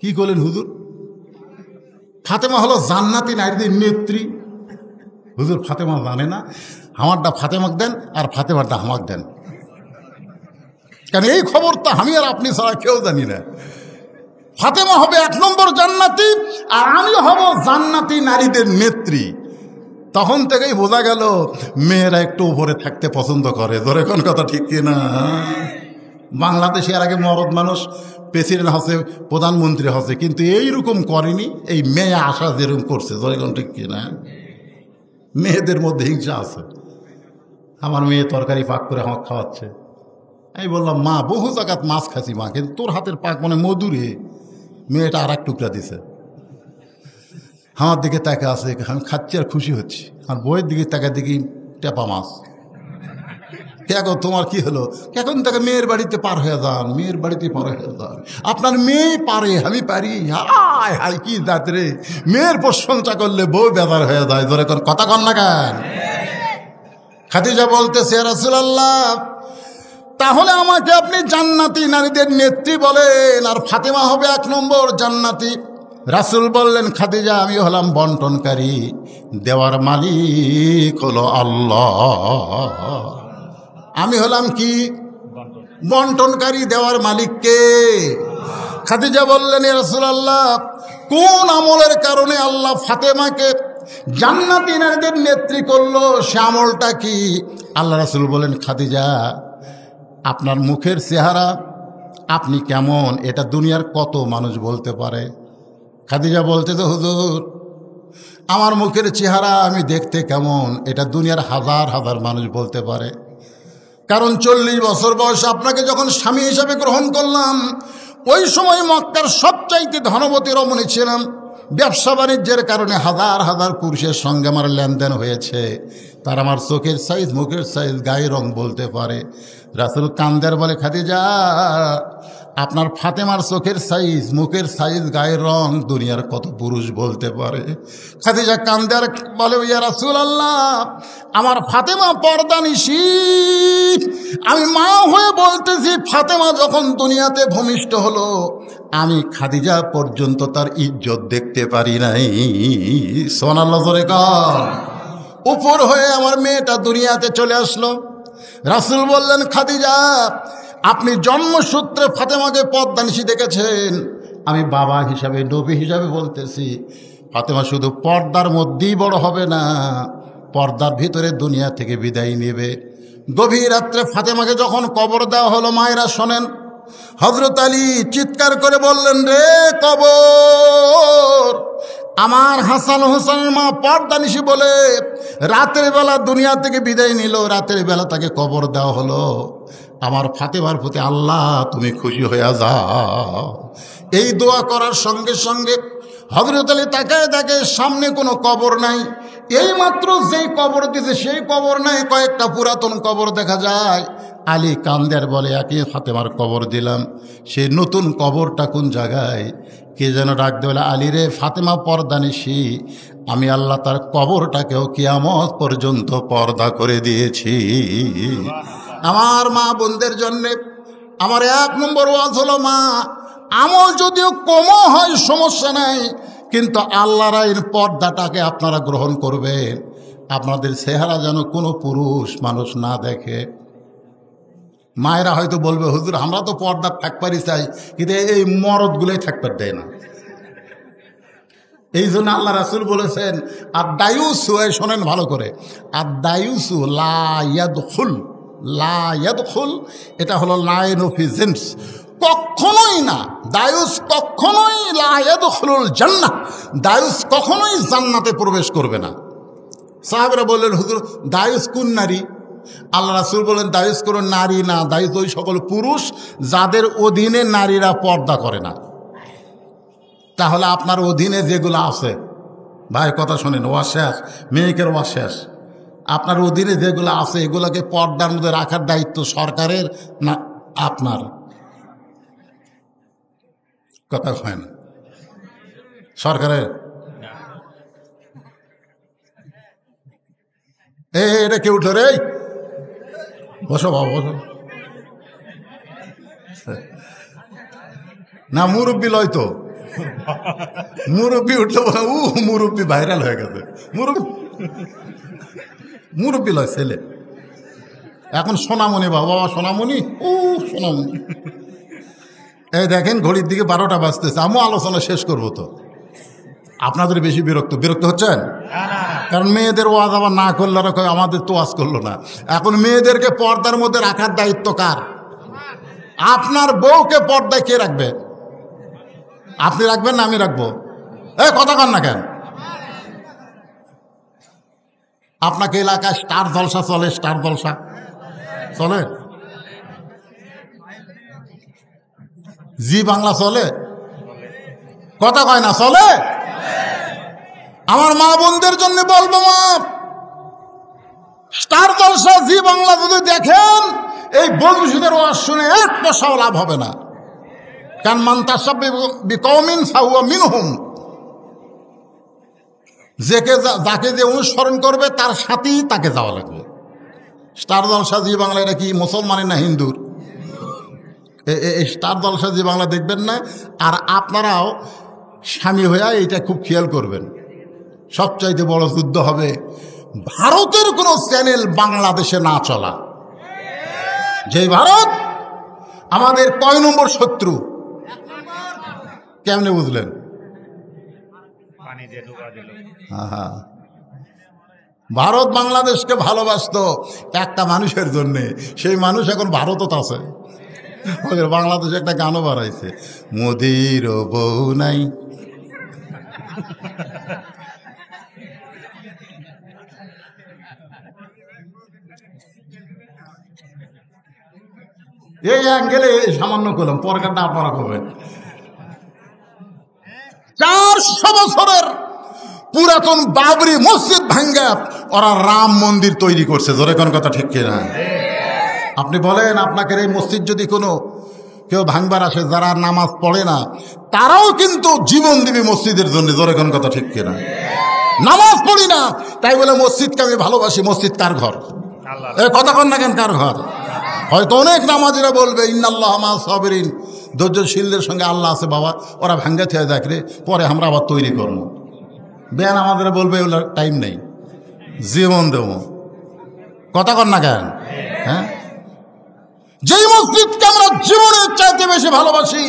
B: কি করলেন হুজুর? ফাতেমা হলো জান্নাতি নারীদের নেত্রী। হুজুর ফাতেমা জানে না? আমারটা ফাতেমাকে দেন আর ফাতেমারটা আমাকে দেন, কারণ এই খবরটা আমি আর আপনি ছাড়া কেউ জানি না। ফাতেমা হবে 1 নম্বর জান্নাতি, আর আমি হব জান্নাতি নারীদের নেত্রী। তখন থেকেই বোঝা গেল মেয়েরা একটু উপরে থাকতে পছন্দ করে। ধরে কোন কথা ঠিক কিনা? বাংলাদেশে এর আগে মরদ মানুষ প্রেসিডেন্ট হচ্ছে, প্রধানমন্ত্রী হচ্ছে, কিন্তু এইরকম করেনি এই মেয়ে আশা যেরকম করছে। ধরে কোন ঠিক কিনা? মেয়েদের মধ্যে হিংসা আছে। আমার মেয়ে তরকারি পাক করে আমাকে খাওয়াচ্ছে। আমি বললাম, মা বহু জায়গাত মাছ খাচ্ছি মা, কিন্তু তোর হাতের পাক মানে মধুরে। মেয়েটা আর 1 টুকরা দিছে, আমার দিকে তাকে আছে, আমি খাচ্ছি আর খুশি হচ্ছি। আর বইয়ের দিকে তাকে দেখি টেপা মাছ। কে গো তোমার কি হলো? এখন তাকে মেয়ের বাড়িতে পার হয়ে যান, মেয়ের বাড়িতে পার হয়ে যান। আপনার মেয়ে পারে, আমি পারি? হায় হায় কি জাত রে! মেয়ের প্রশংসা করলে বউ বেজার হয়ে যায়। ধরে কোন কথা কন না কেন? খাদিজা বলতেছে, রাসূলুল্লাহ, তাহলে আমাকে আপনি জান্নাতি নারীদের নেত্রী বলেন, আর ফাতেমা হবে 1 নম্বর জান্নাতি। রাসূল বললেন, খাদিজা, আমি হলাম বন্টনকারী, দেওয়ার মালিক হলো আল্লাহ। আমি হলাম কি? বন্টনকারী, দেওয়ার মালিক কে? খাদিজা বললেন, ইয়া রাসূলুল্লাহ, কোন আমলের কারণে আল্লাহ ফাতেমাকে জান্নাতি নারীদের নেত্রী করলো, সে আমলটা কি? আল্লাহ রাসূল বলেন, খাদিজা, আপনার মুখের চেহারা, আপনি কেমন এটা দুনিয়ার কত মানুষ বলতে পারে। খাদিজা বলতেছে, হুজুর, আমার মুখের চেহারা আমি দেখতে কেমন এটা দুনিয়ার হাজার হাজার মানুষ বলতে পারে। কারণ 40 বছর বয়সে আপনাকে যখন স্বামী হিসাবে গ্রহণ করলাম, ওই সময় মক্কার সবচাইতে ধনবতী রমণী ছিলাম। ব্যবসা বাণিজ্যের কারণে হাজার হাজার পুরুষের সঙ্গে আমার লেনদেন হয়েছে। তার আমার চোখের সাইজ, মুখের সাইজ, গায়ের রং বলতে পারে। রাসূল কান্দের বলে, খাদিজা, আপনার ফাতেমার চোখের সাইজ, মুখের সাইজ, গায়ের রং দুনিয়ার কত পুরুষ বলতে পারে। খাদিজা কান্দের বলে, ইয়া রাসূলুল্লাহ, আমার ফাতেমা পর্দানিশী। আমি মা হয়ে বলতেছি, ফাতেমা যখন দুনিয়াতে ভূমিষ্ঠ হলো, আমি খাদিজা পর্যন্ত তার ইজ্জত দেখতে পারি নাই। সুবহানাল্লাহ জোরে কর। উপর হয়ে আমার মেয়েটা দুনিয়াতে চলে আসলো। রাসূল বললেন, খাদিজা, আপনি জন্মসূত্রে ফাতেমাকে পর্দানিশী দেখেছেন। আমি বাবা হিসাবে, নবী হিসাবে বলতেছি, ফাতেমা শুধু পর্দার মধ্যেই বড় হবে না, পর্দার ভিতরে দুনিয়া থেকে বিদায় নেবে। গভীর রাত্রে ফাতেমাকে যখন কবর দেওয়া হলো, মায়েরা শোনেন, হযরত আলী চিৎকার করে বললেন, রে কবর! আমার হাসান হোসেনের মা পর্দানিশী বলে রাতের বেলা দুনিয়া থেকে বিদায় নিল, রাতের বেলা তাকে কবর দেওয়া হলো। আমার ফাতেমার প্রতি আল্লাহ তুমি খুশি হয়ে যাও। এই দোয়া করার সঙ্গে সঙ্গে হযরত আলী তাকায় দেখে সামনে কোনো কবর নাই। এই মাত্র যেই কবর দিছে সেই কবর নাই, কয়েকটা পুরাতন কবর দেখা যায়। আলী কান্দের বলে, একই ফাতেমার কবর দিলাম, সেই নতুন কবরটা কোন জায়গায়? কে যেন ডাক দেওয়া, আলী রে, ফাতেমা পর্দানিশী, আমি আল্লাহ তার কবরটাকেও কিয়ামত পর্যন্ত পর্দা করে দিয়েছি। আমার মা বোনদের জন্যে আমার 1 নম্বর ওয়াজ হলো, মা, আমল যদিও কমও হয় সমস্যা নাই, কিন্তু আল্লাহর আইন পর্দাটাকে আপনারা গ্রহণ করবেন। আপনাদের চেহারা যেন কোনো পুরুষ মানুষ না দেখে। মায়েরা হয়তো বলবে, হুজুর আমরা তো পর্দা থাকবারই চাই, কিন্তু এই মরদগুলোই থাকবার দেয় না। এই জন্য আল্লাহ রাসূল বলেছেন, আদ-দায়ুসু, শোনেন ভালো করে, আদ-দায়ুসু লা ইয়াদখুল, লা ইয়াদখুল, এটা হলো লাইন অফ জেন্টস, কখনোই না। দায়ুস কখনোই লা ইয়াদখুলুল জান্নাহ, দায়ুস কখনোই জান্নাতে প্রবেশ করবে না। সাহাবারা বললেন, হুজুর দায়ুস কোন নারী? আল্লাহ রাসূল বলেন, দায়ুস কোনো নারী না, দায়ুস ওই সকল পুরুষ যাদের অধীনে নারীরা পর্দা করে না। তাহলে আপনার অধীনে যেগুলো আছে, ভাই কথা শোনেন, ওয়া শেষ, মেয়েকের ওয়া শেষ, আপনার অধীনে যেগুলো আছে এগুলোকে পর্দার মধ্যে রাখার দায়িত্ব সরকারের না আপনার? কথা হয় না, সরকারের? এটা কেউ উঠো রে, বসো বাবা বসো। না মুরব্বী লয় তো, মুরব্বী উঠলো, মুরব্বী ভাইরাল হয়ে গেছে, মুরব্বী লয় ছেলে। এখন সোনামণি, বাবা সোনামণি, সোনামণি। এই দেখেন ঘড়ির দিকে 12টা বাজতেছে, আমিও আলোচনা শেষ করবো তো। আপনাদের বেশি বিরক্ত হচ্ছেন? কারণ মেয়েদের ওয়াজ আবার না করলে আমাদের তো ওয়াজ করলো না। এখন মেয়েদেরকে পর্দার মধ্যে রাখার দায়িত্ব কার? আপনার বউকে পর্দায় কে রাখবে? আপনি রাখবেন না আমি রাখবো? কথা কন না কেন? আপনাকে এলাকায় স্টার জলসা চলে? স্টার জলসা চলে? জি বাংলা চলে? কথা কয় না চলে? আমার মা বোনদের জন্য বলবো, মা, স্টার জলসা জি বাংলা যদি দেখেন, এই বন্ধুদের ওয়াজ শুনে এক পয়সাও লাভ হবে না। কারণ মান তাসাব্বা বিকওমিন ফাহুয়া মিনহুম, যাকে যে অনুসরণ করবে তার সাথেই তাকে যাওয়া লাগবে। স্টার জলসা জি বাংলা এটা কি মুসলমানের না হিন্দুর? এই স্টার জলসা জি বাংলা দেখবেন না। আর আপনারাও স্বামী হইয়া এইটা খুব খেয়াল করবেন। সবচাইতে বড় যুদ্ধ হবে ভারতের কোনো চ্যানেল বাংলাদেশে না চলা। যে ভারত আমাদের কয় নম্বর শত্রু? কেমনে বুঝলেন? ভারত বাংলাদেশকে ভালোবাসতো একটা মানুষের জন্যে, সেই মানুষ এখন ভারতও আছে। বাংলাদেশে একটা গানও বাড়াইছে, মোদির বউ নাই। এই অ্যাঙ্গেলে সামান্য করলাম, পরকারটা আপনারা করবেন। 400 বছরের পুরাতন বাবরি মসজিদ ভাঙ্গা ওরা রাম মন্দির তৈরি করছে। জোরে কোন কথা ঠিক কিনা? আপনি বলেন, আপনাকে এই মসজিদ যদি কোনো কেউ ভাঙবার আসে, যারা নামাজ পড়ে না, তারাও কিন্তু জীবন দিবে মসজিদের জন্য। জোরে কোন কথা ঠিক কিনা? নামাজ পড়ি না তাই বলে মসজিদকে আমি ভালোবাসি। মসজিদ কার ঘর? কথা কন না কেন, কার ঘর? হয়তো অনেক নামাজিরা বলবে, ইন্নাল্লাহ মা সাবিরিন, ধৈর্যশীলদের সঙ্গে আল্লাহ আছে। বাবা, ওরা ভাঙ্গা থেকে দেখ রে, পরে আমরা আবার তৈরি করবো। বেয়ান আমাদের বলবে ওগুলো টাইম নেই, জীবন দেব। কথা কন না কেন? হ্যাঁ, যেই মসজিদকে আমরা জীবনের চাইতে বেশি ভালোবাসি,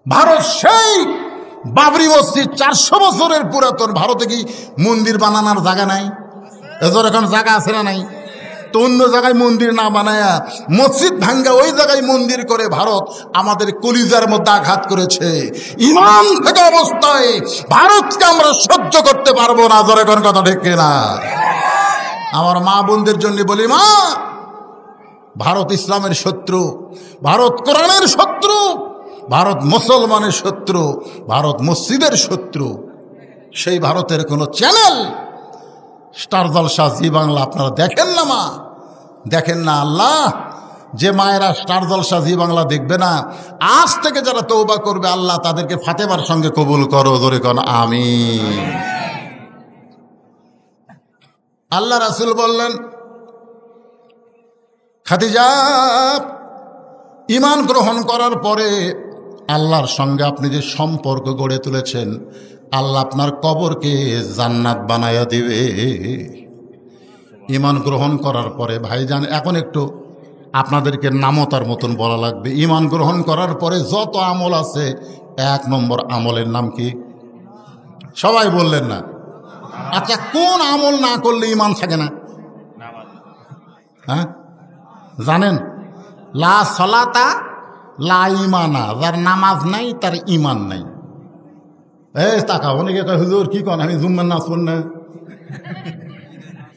B: ভারত সেই বাবরি মসজিদ 400 বছরের পুরাতন। ভারতে কি মন্দির বানানোর জায়গা নাই? এজোর এখন জায়গা আছে না নাই? তো অন্য জায়গায় মন্দির না বানায়া মসজিদ ভাঙ্গা ওই জায়গায় মন্দির করে ভারত আমাদের কলিজার মধ্যে আঘাত করেছে। ইমান থেকে অবস্থায় ভারতকে আমরা সহ্য করতে পারবো না। জোরে কোন কথা ঠিক কিনা? আমার মা বোনদের জন্য বলি, মা, ভারত ইসলামের শত্রু, ভারত কোরআনের শত্রু, ভারত মুসলমানের শত্রু, ভারত মসজিদের শত্রু। সেই ভারতের কোনো চ্যানেল স্টার জলসা জি বাংলা আপনারা দেখেন না, মা, দেখেন না। আল্লাহ, যে মায়েরা স্টার জলসা জি বাংলা দেখবে না, আজ থেকে যারা তওবা করবে, আল্লাহ তাদেরকে ফাতেমার সঙ্গে কবুল করো। জোরে কোন আমিন। আল্লাহ রাসূল বললেন, খাদিজা, ঈমান গ্রহণ করার পরে আল্লাহর সঙ্গে আপনি যে সম্পর্ক গড়ে তুলেছেন, আল্লাহ আপনার কবরকে জান্নাত বানায়া দিবে। ঈমান গ্রহণ করার পরে ভাইজান, এখন একটু আপনাদেরকে নামতার মতন বলা লাগবে। ঈমান গ্রহণ করার পরে যত আমল আছে, 1 নম্বর আমলের নাম কি? সবাই বললেন না? আচ্ছা, কোন আমল না করলে ঈমান থাকে না? হ্যাঁ জানেন? লা সলাতা লা ঈমানা, যার নামাজ নাই তার ঈমান নাই। এই তাকা, অনেকে কয় হুজুর কি কন, আমি জুম্মার নামাজ পড়ি না,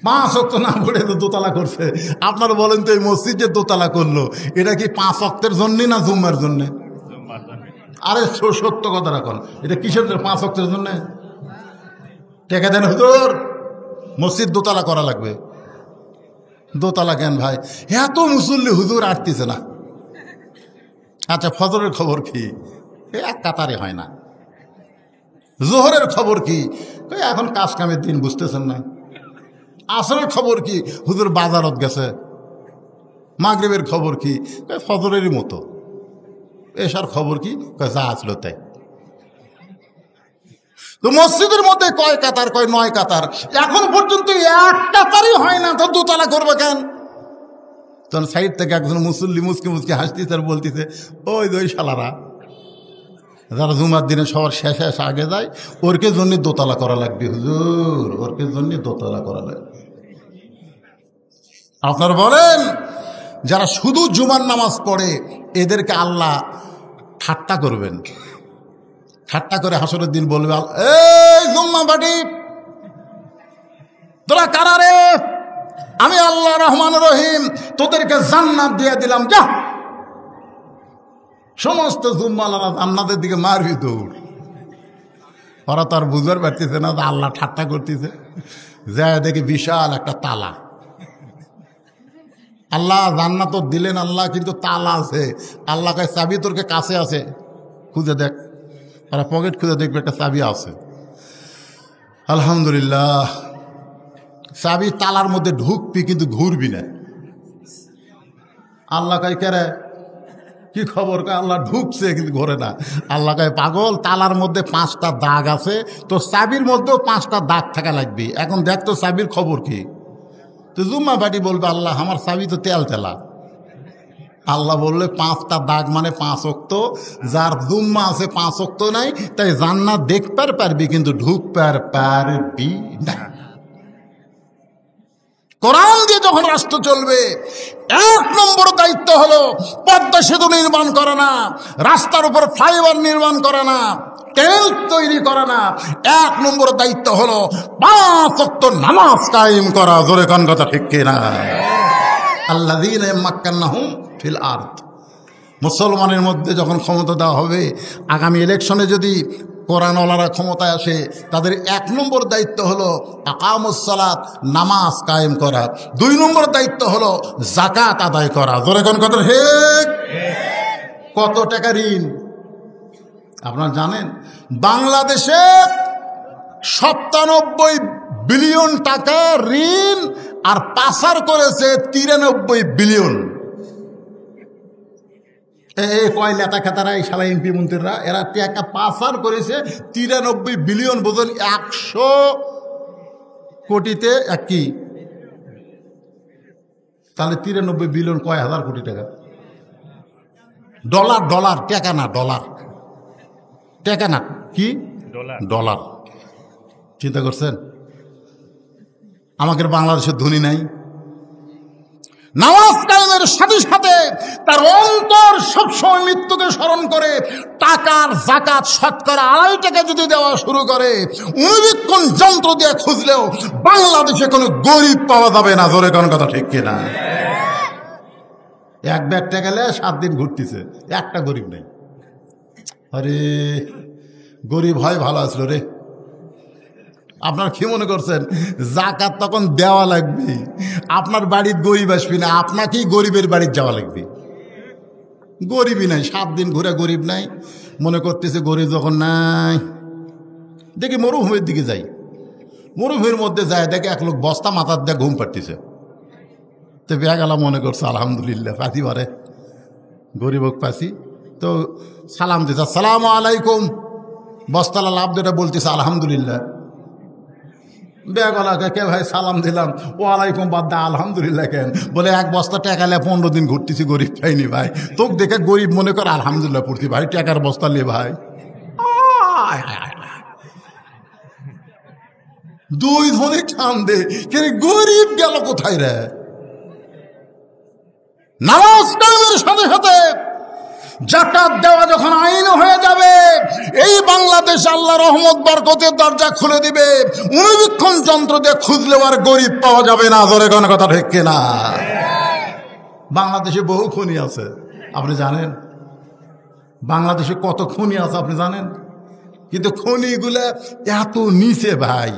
B: 5 ওয়াক্ত না পড়ে তো দোতলা করছে। আপনারা বলেন তো, এই মসজিদ যে দোতলা করলো, এটা কি 5 ওয়াক্তের জন্য না জুম্মার জন্য? আরে সত্য কথা রাখুন, এটা কিসের জন্য? 5 ওয়াক্তের জন্য। টেকা দেন হুজুর, মসজিদ দোতলা করা লাগবে। দোতলা কেন ভাই? এত মুসল্লি হুজুর আটতিছে না। আচ্ছা, ফজরের খবর কি? এক কাতারে হয় না। জোহরের খবর কি? এখন কাজ কামের দিন, বুঝতেছেন না। আসরের খবর কি? হুজুর বাজারত গেছে। মাগরিবের খবর কি? ফজরেরই মতো। এসার খবর কি? যা আসলো তাই। তো মসজিদের মধ্যে কয় কাতার, কয় 9 কাতার, এখন পর্যন্ত 1 কাতারই হয় না, তো দোতলা করবে কেন? তখন সাইড থেকে একজন মুসল্লি মুসকে মুসকে হাসতেছে আর বলতেছে, ওই শালারা যারা জুমার দিনে সবার শেষে আগে যায়, ওরকে জন্য দোতলা করা লাগবে হুজুর, ওরকে জন্য দোতলা করা লাগবে। আপনারা বলেন, যারা শুধু জুমার নামাজ পড়ে, এদেরকে আল্লাহ ঠাট্টা করবেন। ঠাট্টা করে হাসরের দিন বলবে, এই জুম্মা বাটি তোরা কারা রে? আমি আল্লাহ রহমান রহিম তোদেরকে জান্নাত দিয়ে দিলাম, যা। সমস্ত জুম্মালারা জান্নাতের দিকে মারবি দৌড়। ওরা তো আর বুঝবার পারতেছে না আল্লাহ ঠাট্টা করতেছে। যায় দেখে বিশাল একটা তালা। আল্লাহ জান্নাত দিলেন আল্লাহ, কিন্তু তালা আছে। আল্লাহ কয়, চাবি তোরকে কাছে আছে, খুঁজে দেখ। ওরা পকেট খুঁজে দেখবে, একটা চাবি আছে। আলহামদুলিল্লাহ, চাবি তালার মধ্যে ঢুকবি কিন্তু ঘুরবি না। আল্লাহ কয়, কে রে, কি খবর? কয়, আল্লাহ ঢুকছে কিন্তু ঘোরে না। আল্লাহ কয়, পাগল, তালার মধ্যে 5টা দাগ আছে, তো চাবির মধ্যেও 5টা দাগ থাকা লাগবে। এখন দেখ তো চাবির খবর কি? তো জুম্মা বাটি বলবে, আল্লাহ আমার চাবি তো তেল তেলা। আল্লাহ বললে 5টা দাগ মানে 5 ওয়াক্ত। যার জুম্মা আছে 5 ওয়াক্ত নাই, তাই জান্নাত দেখতে পারবি কিন্তু ঢুকতে পারবি না। কোরআন দিয়ে যখন রাষ্ট্র চলবে, 1 নম্বর দায়িত্ব হলো পদ্মা সেতু নির্মাণ করা না, রাস্তার উপর ফ্লাইওভার নির্মাণ করা না, টেল তৈরি করা না। 1 নম্বর দায়িত্ব হলো 5 ওয়াক্ত নামাজ কায়েম করা। জোরে কোন কথা ঠিক কিনা? আল্লাযীনা মাক্কান্নাহুম ফিল আরদ। মুসলমানের মধ্যে যখন ক্ষমতা দেওয়া হবে, আগামী ইলেকশনে যদি কোরআনওয়ালারা ক্ষমতায় আসে, তাদের 1 নম্বর দায়িত্ব হলো আকামুস সালাত, নামাজ কায়েম করা। 2 নম্বর দায়িত্ব হলো যাকাত আদায় করা। জোরে কোন কথা ঠিক? কত টাকা ঋণ আপনারা জানেন? বাংলাদেশে 97 বিলিয়ন টাকা ঋণ, আর পাচার করেছে 93 বিলিয়ন। কয় নেতা খেতারা, এই শালা এমপি মন্ত্রীরা, এরা টাকা পাচার করেছে 93 বিলিয়ন। বোঝেন 100 কোটিতে এক কি? তাহলে 93 বিলিয়ন কয় হাজার কোটি টাকা? ডলার, ডলার, টাকা না, ডলার, টাকা না, কি ডলার। চিন্তা করছেন? আমাদের বাংলাদেশের ধনী নাই। নামাজ কায়েমের সাথে সাথে তার অন্তর সবসময় মৃত্যুকে স্মরণ করে। টাকার যাকাত শতকরা 2.5 টাকা যদি দেওয়া শুরু করে, অনুবীক্ষণ যন্ত্র দিয়ে খুঁজলেও বাংলাদেশে কোনো গরিব পাওয়া যাবে না। জোরে কোন কথা ঠিক কিনা? 1 ব্যাগ টাকা গেলে 7 দিন ঘুরতেছে, একটা গরিব নেই। আরে গরিব হয় ভালো আসলো রে। আপনার কি মনে করছেন যাকাত তখন দেওয়া লাগবে? আপনার বাড়ির গরিব আসবি না, আপনাকেই গরিবের বাড়ির যাওয়া লাগবে। গরিবই নাই, 7 দিন ঘুরে গরিব নাই। মনে করতেছে গরিব যখন নাই, দেখি মরুভূমির দিকে যাই। মরুভূমির মধ্যে যায়, দেখে এক লোক বস্তা মাথার দিয়ে ঘুম পাড়তেছে। তো বেগালা মনে করছে আলহামদুলিল্লাহ, পাতিবারে গরিবক পাইছি তো সালাম দিতে, আসসালামু আলাইকুম, বস্তালা লাভ যেটা বলতেছে আলহামদুলিল্লাহ। বেগলাকে কে ভাই সালাম দিলাম, ওয়ালাইকুম বাদ দা আলহামদুলিল্লাহ কেন? বলে এক বস্তা টাকালে 15 দিন ঘুরতেছি, গরিব পাইনি ভাই। তোকে দেখে গরিব মনে কর, আলহামদুলিল্লাহ পড়তি ভাই, টাকার বস্তা লে ভাই। দুই ধনে কান্দে, কে গরিব গেল কোথায় রে? নামাজ কায়েমের সাথে সাথে জাকাত দেওয়া যখন আইন হয়ে যাবে, এই বাংলাদেশ আল্লাহ রহমত বরকতের দরজা খুলে দিবে। অনুবীক্ষণ যন্ত্র দিয়ে খুঁজলেও আর গরিব পাওয়া যাবে না। জোরে কোন কথা ঠিক কিনা? বাংলাদেশে বহু খনি আছে, আপনি জানেন? বাংলাদেশে কত খনি আছে আপনি জানেন? কিন্তু খনিগুলা এত নিচে ভাই,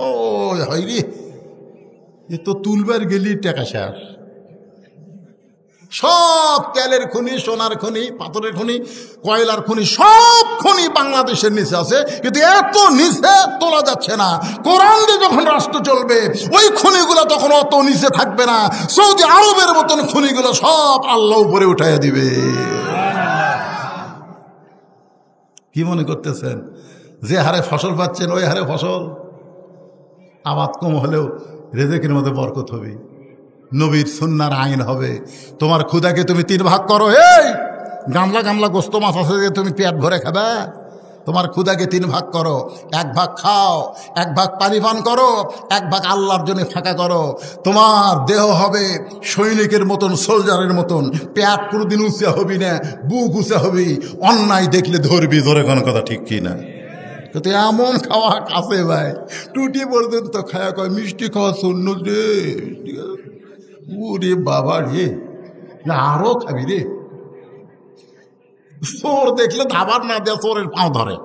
B: ও হইরি এ তো তুলবার গেলি টাকা শেষ। সব তেলের খনি, সোনার খনি, পাথরের খনি, কয়লার খনি, সব খনি বাংলাদেশের নিচে আছে, কিন্তু এত নিচে তোলা যাচ্ছে না। কোরআন দিয়ে যখন রাষ্ট্র চলবে, ওই খনিগুলো তখন অত নিচে থাকবে না। সৌদি আরবের মতন খনিগুলো সব আল্লাহ উপরে উঠাইয়া দিবে। কি মনে করতেছেন যে হারে ফসল পাচ্ছেন ওই হারে ফসল? আবাদ কম হলেও রেজেকের মধ্যে বরকত হবে, নবীর সুন্নাহর আইন হবে। তোমার ক্ষুধাকে তুমি 3 ভাগ করো। এই গামলা গামলা গোস্ত মাছ আছে যে তুমি পেট ভরে খাবে? তোমার ক্ষুধাকে 3 ভাগ করো, 1 ভাগ খাও, 1 ভাগ পানি পান করো, 1 ভাগ আল্লাহর জন্য ফাঁকা করো। তোমার দেহ হবে সৈনিকের মতন, সোলজারের মতন। পেট কোনোদিন উঁচা হবি না, বুক উঁচা হবি, অন্যায় দেখলে ধরবি। ধরে কোনো কথা ঠিক কি না? তো এমন খাওয়া কাছে ভাই, টুটি পর্যন্ত খাওয়া, কয় মিষ্টি খাওয়া শূন্য রে। ওরে বাবা রে, আরো খাবি রে। চোর দেখলে ধাবার না দেয়, চোরের পাও ধরে।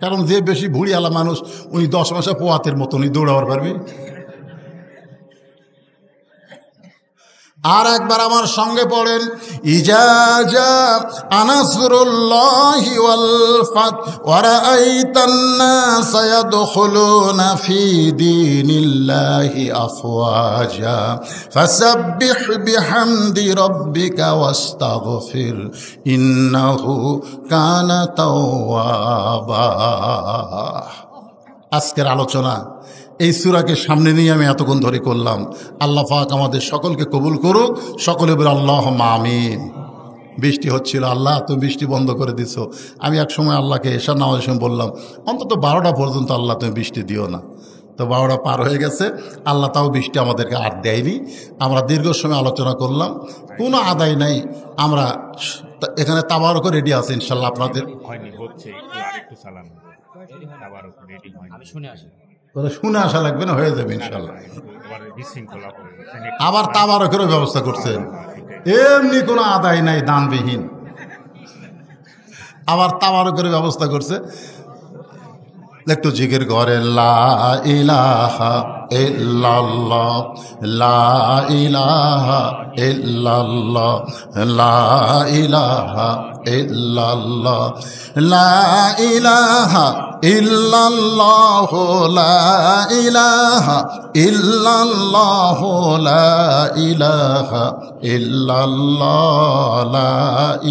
B: কারণ যে বেশি ভুড়িয়ালা মানুষ, উনি 10 মাসে পোয়াতের মতো উনি দৌড়াবার পারবি। আর একবার আমার সঙ্গে পড়েন, ইজাজা আনাসরুল্লাহি ওয়াল ফাত ওয়া রাআইতান নাস ইয়াদখুলুনা ফি দীনিল্লাহি আফওয়াজা ফাসাব্বিহ বিহামদি রাব্বিকা ওয়াস্তাগফির ইন্নাহু কানা তাওয়াবা। আজকের আলোচনা এই সূরাকে সামনে নিয়ে আমি এতক্ষণ ধরে করলাম। আল্লাহ পাক আমাদের সকলকে কবুল করুক। সকলে বলে আল্লাহুম্মা আমিন। বৃষ্টি হচ্ছিল, আল্লাহ তুমি বৃষ্টি বন্ধ করে দিছো। আমি এক সময় আল্লাহকে এশার নামাজের সময় বললাম, অন্তত 12টা পর্যন্ত আল্লাহ তুমি বৃষ্টি দিও না। তো 12টা পার হয়ে গেছে, আল্লাহ তাও বৃষ্টি আমাদেরকে আর দেয়নি। আমরা দীর্ঘ সময় আলোচনা করলাম, কোনো আদায় নাই। আমরা এখানে তাবারক রেডি আছে ইনশাল্লাহ। আপনাদের শুনে আসা লাগবে না, হয়ে যাবে ইনশাল্লাহ। আবার তাবারকেরও ব্যবস্থা করছেন, এমনি কোনো আদায় নাই, দানবিহীন। আবার তাবারকের ব্যবস্থা করছে। একটু জিকির করে, লা ইলাহা ইল্লাল্লাহ, লা ইলাহা ইল্লাল্লাহ, লা ইলাহা ইল্লাল্লাহ, লা ইলাহা ইল্লাল্লাহ, লা ইলাহা ইল্লাল্লাহ, লা ইলাহা ইল্লাল্লাহ, লা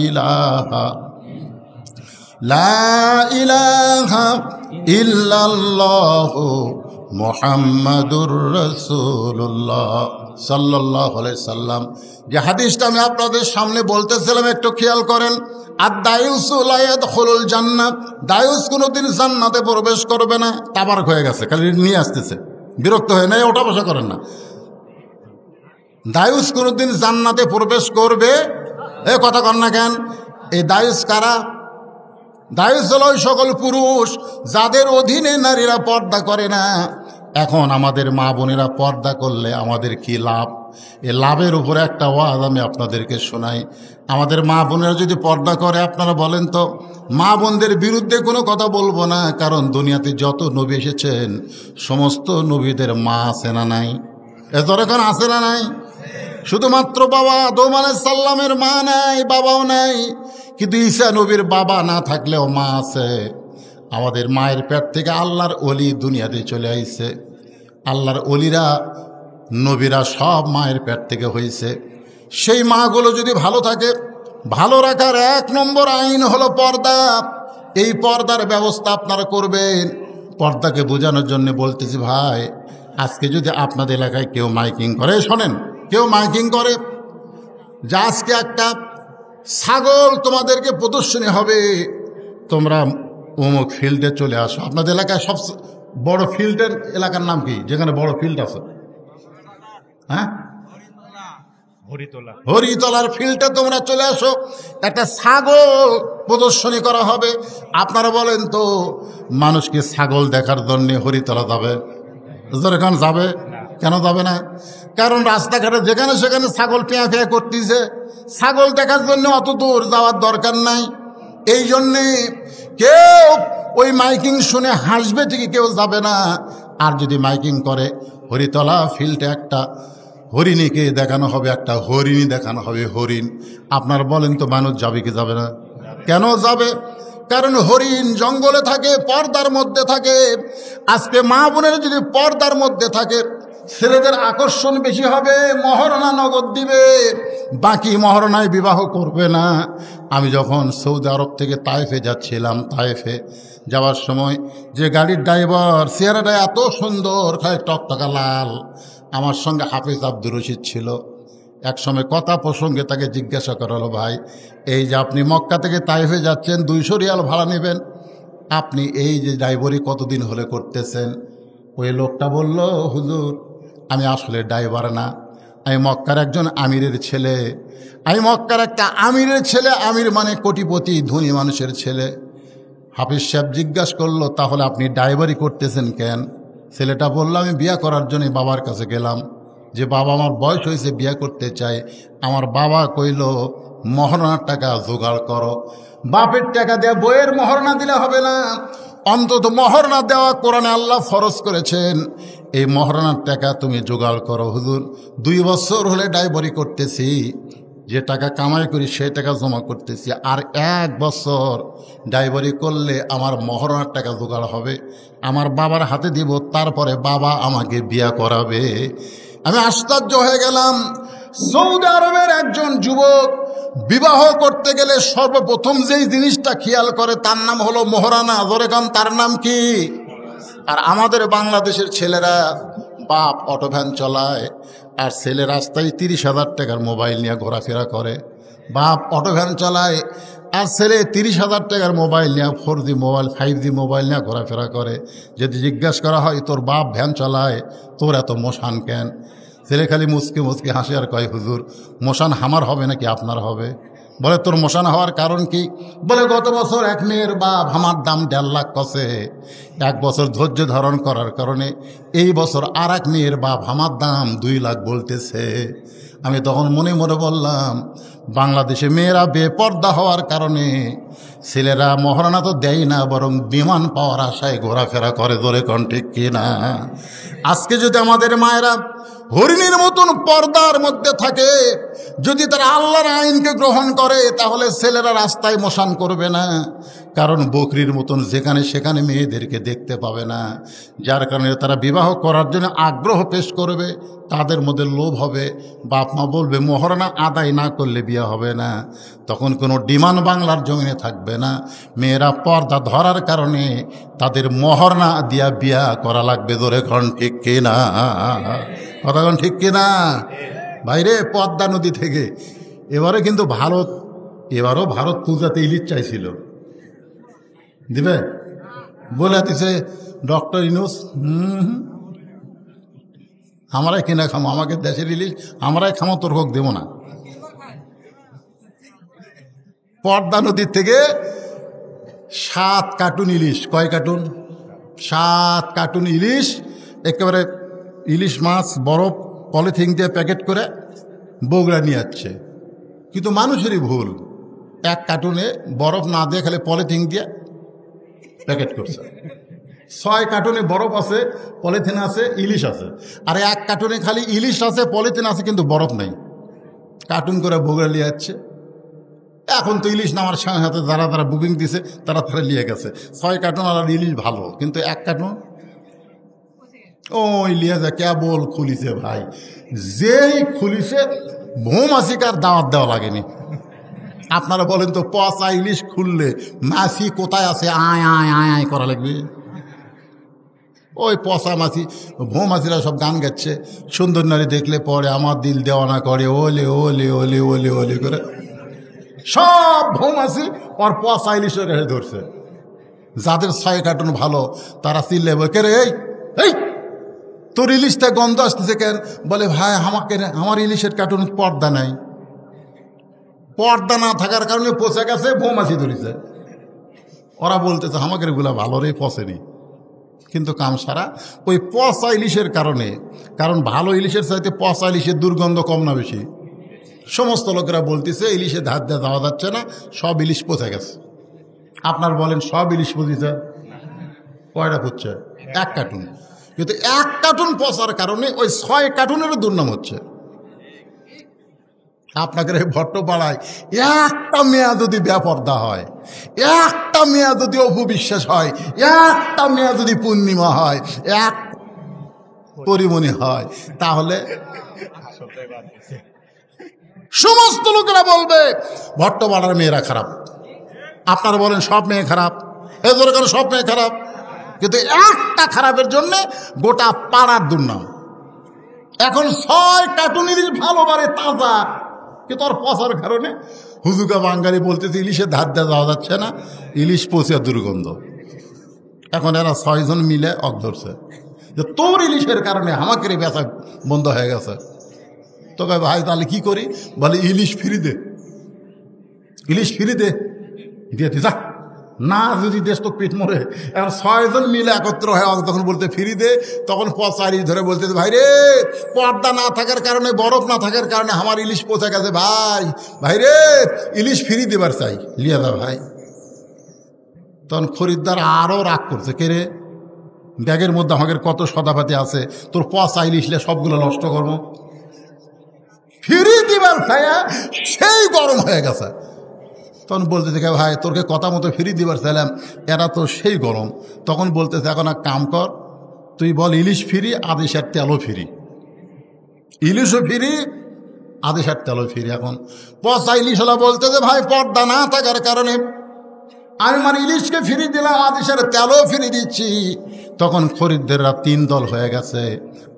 B: ইলাহা, লা ইলাহা ইল্লাল্লাহু মুহাম্মাদুর রাসূলুল্লাহ সাল্লাল্লাহু আলাইহি সাল্লাম। যে হাদিসটা আমি আপনাদের সামনে বলতেছিলাম, একটু খেয়াল করেন। আদ-দায়ুসু লা ইয়াদখুলুল জান্নাত, দায়ুস কোনোদিন জান্নাতে প্রবেশ করবে না। তাবারক হয়ে গেছে, খালি নিয়ে আসতেছে, বিরক্ত হয়ে নাই, ওটা বসা করেন না। দায়ুস কোনোদিন জান্নাতে প্রবেশ করবে, এ কথা কন না কেন? এই দায়ুস কারা? দায়ুস হল ওই সকল পুরুষ যাদের অধীনে নারীরা পর্দা করে না। এখন আমাদের মা বোনেরা পর্দা করলে আমাদের কি লাভ? এ লাভের উপরে একটা ওয়াজ আমি আপনাদেরকে শোনাই। আমাদের মা বোনেরা যদি পর্দা করে, আপনারা বলেন তো, মা বোনদের বিরুদ্ধে কোনো কথা বলবো না, কারণ দুনিয়াতে যত নবী এসেছেন সমস্ত নবীদের মা আছে না নাই? এত এখন আছে না নাই? শুধুমাত্র বাবা আদম আলাইহিস সালামের মা নাই, বাবাও নাই। কিন্তু ঈসা নবীর বাবা না থাকলেও মা আছে। আমাদের মায়ের পেট থেকে আল্লাহর ওলি দুনিয়াতে চলে আইছে। আল্লাহর ওলিরা নবীরা সব মায়ের পেট থেকে হয়েছে। সেই মাগুলো যদি ভালো থাকে, ভালো রাখার 1 নম্বর আইন হলো পর্দা। এই পর্দার ব্যবস্থা আপনারা করবেন। পর্দাকে বোঝানোর জন্য বলতেছি ভাই, আজকে যদি আপনাদের এলাকায় কেউ মাইকিং করে, শোনেন, কেউ মাইকিং করে যে আজকে একটা ছাগল তোমাদেরকে প্রদর্শনী হবে, তোমরা অমুক ফিল্ডে চলে আসো। আপনাদের এলাকায় সবচেয়ে বড় ফিল্ডের এলাকার নাম কি, যেখানে বড় ফিল্ড আছে? হ্যাঁ, হরিতলার ফিল্ডে তোমরা চলে আসো, একটা ছাগল প্রদর্শনী করা হবে। আপনারা বলেন তো, মানুষকে ছাগল দেখার জন্য হরিতলা যাবে? যেখানে যাবে, কেন যাবে না? কারণ রাস্তাঘাটে যেখানে সেখানে ছাগল পেঁয়া পেঁয়া করতেছে। ছাগল দেখার জন্য অত দূর যাওয়ার দরকার নাই। এই জন্যে কেউ ওই মাইকিং শুনে হাসবে ঠিকই, কেউ যাবে না। আর যদি মাইকিং করে হরিতলা ফিল্ডে একটা হরিণীকে দেখানো হবে, একটা হরিণী দেখানো হবে, হরিণ, আপনার বলেন তো মানুষ যাবে কি যাবে না? কেন যাবে? কারণ হরিণ জঙ্গলে থাকে, পর্দার মধ্যে থাকে। আজকে মা বোনের যদি পর্দার মধ্যে থাকে, ছেলেদের আকর্ষণ বেশি হবে, মহারণা নগদ দিবে, বাকি মহারণায় বিবাহ করবে না। আমি যখন সৌদি আরব থেকে তায়েফে যাচ্ছিলাম, তায়েফে যাওয়ার সময় যে গাড়ির ড্রাইভার, চেহারাটা এত সুন্দর, খালি টকটকা লাল, আমার সঙ্গে হাফিজ আব্দুর রশিদ ছিল। এক সময় কথা প্রসঙ্গে তাকে জিজ্ঞাসা করা হলো, ভাই এই যে আপনি মক্কা থেকে তায়েফে যাচ্ছেন, 200 রিয়াল ভাড়া নেবেন, আপনি এই যে ড্রাইভারি কতদিন হলে করতেছেন? ওই লোকটা বলল, হুজুর আমি আসলে ড্রাইভার না, আমি মক্কার একজন আমিরের ছেলে, আমি মক্কার একটা আমিরের ছেলে। আমির মানে কোটিপতি, ধনী মানুষের ছেলে। হাফিজ সাহেব জিজ্ঞাসা করলো, তাহলে আপনি ড্রাইভারি করতেছেন কেন? ছেলেটা বলল, আমি বিয়ে করার জন্য বাবার কাছে গেলাম, যে বাবা আমার বয়স হয়েছে, বিয়ে করতে চাই। আমার বাবা কইল মহারণার টাকা জোগাড় করো। বাপের টাকা দেয়া বইয়ের মহারণা দিলে হবে না, অন্তত মহারণা দেওয়া কোরআনে আল্লাহ ফরজ করেছেন। এই মহারণার টাকা তুমি জোগাড় করো। হুজুর 2 বছর হলে ড্রাইভারি করতেছি, যে টাকা কামাই করি সেই টাকা জমা করতেছি, আর 1 বছর ড্রাইভারি করলে আমার মহারণার টাকা জোগাড় হবে, আমার বাবার হাতে দিব, তারপরে বাবা আমাকে বিয়া করাবে। আমি আশ্চর্য হয়ে গেলাম। সৌদি আরবের একজন যুবক বিবাহ করতে গেলে সর্বপ্রথম যেই জিনিসটা খেয়াল করে তার নাম হলো মোহরানা। ধরে কান, তার নাম কি? আর আমাদের বাংলাদেশের ছেলেরা, বাপ অটো ভ্যান চলায় আর ছেলে রাস্তায় 30,000 টাকার মোবাইল নিয়ে ঘোরাফেরা করে। বাপ অটো ভ্যান চালায় আর ছেলে 30,000 টাকার মোবাইল নিয়ে, 4G মোবাইল, 5G মোবাইল নিয়ে ঘোরাফেরা করে। যদি জিজ্ঞাসা করা হয়, তোর বাপ ভ্যান চালায়, তোর এত মোশান কেন? ছেলে খালি মুচকে মুচকে হাসে আর কয়, হুজুর মোশান আমার হবে নাকি আপনার হবে? বলে, তোর মোশান হওয়ার কারণ কি? বলে, গত বছর এক মেয়ের বাপ আমার দাম 1.5 লাখ কষে, 1 বছর ধৈর্য ধারণ করার কারণে এই বছর আর এক মেয়ের বাপ আমার দাম 2 লাখ বলতেছে। আমি তখন মনে মনে বললাম, বাংলাদেশে মেয়েরা বেপর্দা হওয়ার কারণে ছেলেরা মহারণা তো দেয় না, বরং বিমান পাওয়ার আশায় ঘোরাফেরা করে। ধরে কোন ঠিক কিনা? আজকে যদি আমাদের মায়েরা হরিণীর মতন পর্দার মধ্যে থাকে, যদি তারা আল্লাহর আইনকে গ্রহণ করে, তাহলে ছেলেরা রাস্তায় মোশান করবে না। কারণ বকরির মতন যেখানে সেখানে মেয়েদেরকে দেখতে পাবে না, যার কারণে তারা বিবাহ করার জন্য আগ্রহ পেশ করবে। তাদের মধ্যে লোভ হবে, বাপ মা বলবে মহারণা আদায় না করলে বিয়ে হবে না। তখন কোনো ডিমান্ড বাংলার জমিনে থাকবে না। মেয়েরা পর্দা ধরার কারণে তাদের মহারণা দিয়া বিয়া করা লাগবে। ধরে ঘন ঠিক কিনা? কথাক্ষণ ঠিক কিনা? বাইরে পদ্মা নদী থেকে এবারে কিন্তু এবারও ভারত পূজাতে ইলিশ চাইছিল, দিবে বলে দিছে ডক্টর ইনুস, আমরাই কিনা খামো, আমাকে দেশের ইলিশ আমরাই খামো, তোর হোক দেব না। পদ্মা নদীর থেকে 7 কার্টুন ইলিশ, কয় কার্টুন? 7 কার্টুন ইলিশ, একেবারে ইলিশ মাছ বরফ পলিথিন দিয়ে প্যাকেট করে বগুড়া নিয়ে যাচ্ছে। কিন্তু মানুষেরই ভুল, 1 কার্টুনে বরফ না দিয়ে খালি পলিথিন দিয়ে প্যাকেট করছে। 6 কার্টুনে বরফ আছে, পলিথিন আছে, ইলিশ আছে। আর 1 কার্টুনে খালি ইলিশ আছে, পলিথিন আছে, কিন্তু বরফ নেই। কার্টুন করে বগুড়া নিয়ে যাচ্ছে। এখন তো ইলিশ নামার সাথে সাথে যারা বুকিং দিছে তারা নিয়ে গেছে। 6 কার্টুন আর ইলিশ ভালো, কিন্তু 1 কার্টুন ওই লিয়াজা কেবল খুলিছে ভাই, যেই খুলিছে মৌমাছিকার দাওয়াত দেওয়া লাগেনি। আপনারা বলেন তো পচা ইলিশ খুললে মাছি কোথায় আছে আয় আয় আয় আয় করা লাগবে? ওই পচা মাছি, মৌমাছিরা সব গান গাচ্ছে, সুন্দর নারী দেখলে পরে আমার দিল দেওয়ানা করে ওলে ওলে ওলে ওলে ওলে করে, সব মৌমাছি ওর পচা ইলিশের কাছে ধরছে। যাদের 6 কার্টুন ভালো তারা চিল্লে বলে, কে রে এই তোর ইলিশটা গন্ধ আসতেছে কেন? বলে ভাই আমাকে আমার ইলিশের কার্টুন পর্দা নাই, পর্দা না থাকার কারণে পচে গেছে, মৌমাছি ধরেছে। ওরা বলতেছে আমাকে এগুলা ভালো রে, পচেনি, কিন্তু কাম সারা ওই পচা ইলিশের কারণে। কারণ ভালো ইলিশের চাইতে পচা ইলিশের দুর্গন্ধ কম না বেশি? সমস্ত লোকেরা বলতেছে ইলিশে ধার দিয়ে যাওয়া যাচ্ছে না, সব ইলিশ পচে গেছে। আপনার বলেন সব ইলিশ পচেছে? কয়টা পচছে? 1 কার্টুন। কিন্তু 1 কার্টুন পচার কারণে ওই 6 কার্টুনেরও দুর্নাম হচ্ছে। আপনাদের এই ভট্টপাড়ায় একটা মেয়া যদি বেপর্দা হয়, একটা মেয়া যদি অপবিশ্বাস হয়, একটা মেয়া যদি পূর্ণিমা হয়, এক পরিমণি হয়, তাহলে সমস্ত লোকেরা বলবে ভট্টপাড়ার মেয়েরা খারাপ। আপনারা বলেন সব মেয়ে খারাপ? এই ধরে কেন সব মেয়ে খারাপ? কিন্তু একটা খারাপের জন্য গোটা পাড়ার দুর্নাম। এখন 6 কার্টুন ইলিশ ভালো বারে তাজা, কিন্তু ওর পচার কারণে হুজুকা বাঙালি বলতেছে ইলিশের ধার দেওয়া যাওয়া যাচ্ছে না, ইলিশ পচে দুর্গন্ধ। এখন এরা 6 জন মিলে অক ধরছে যে তোর ইলিশের কারণে আমাকে বেচা বন্ধ হয়ে গেছে। তো ভাই তাহলে কি করি? বলে ইলিশ ফ্রি দে, ইলিশ ফ্রি দে, দিয়ে যা না, যদি দেশ তো পেট মরে। এখন 6 জন মিলে একত্র হয়ে তখন বলতে ফ্রি দে, তখন পচা ইলিশ ধরে বলতে ভাই রে পর্দা না থাকার কারণে, বরফ না থাকার কারণে আমার ইলিশ পচে গেছে, ভাই ভাই রে ইলিশ ফ্রি দেবার চাই, লিয়া দা ভাই। তখন খরিদ্দার আরও রাগ করছে, কে রে ব্যাগের মধ্যে আমাদের কত সদাপাতি আছে, তোর পচা ইলিশলে সবগুলো নষ্ট করবো, ফ্রি দিবার ছায়া সেই গরম হয়ে গেছে। তখন বলতেছে ভাই তোরকে কথা মতো ফ্রি দিবার চাইলাম, এরা তো সেই গরম। তখন বলতেছে এখন এক কাম কর, তুই বল ইলিশ ফ্রি, আদেশের তেলও ফ্রি, ইলিশও ফ্রি, আদেশের তেলও ফ্রি। এখন পচা ইলিশ হলা বলতেছে ভাই পর্দা না থাকার কারণে আমি আমার ইলিশকে ফ্রি দিলাম, আদেশের তেলও ফ্রি দিচ্ছি। তখন খরিদ্দাররা 3 দল হয়ে গেছে।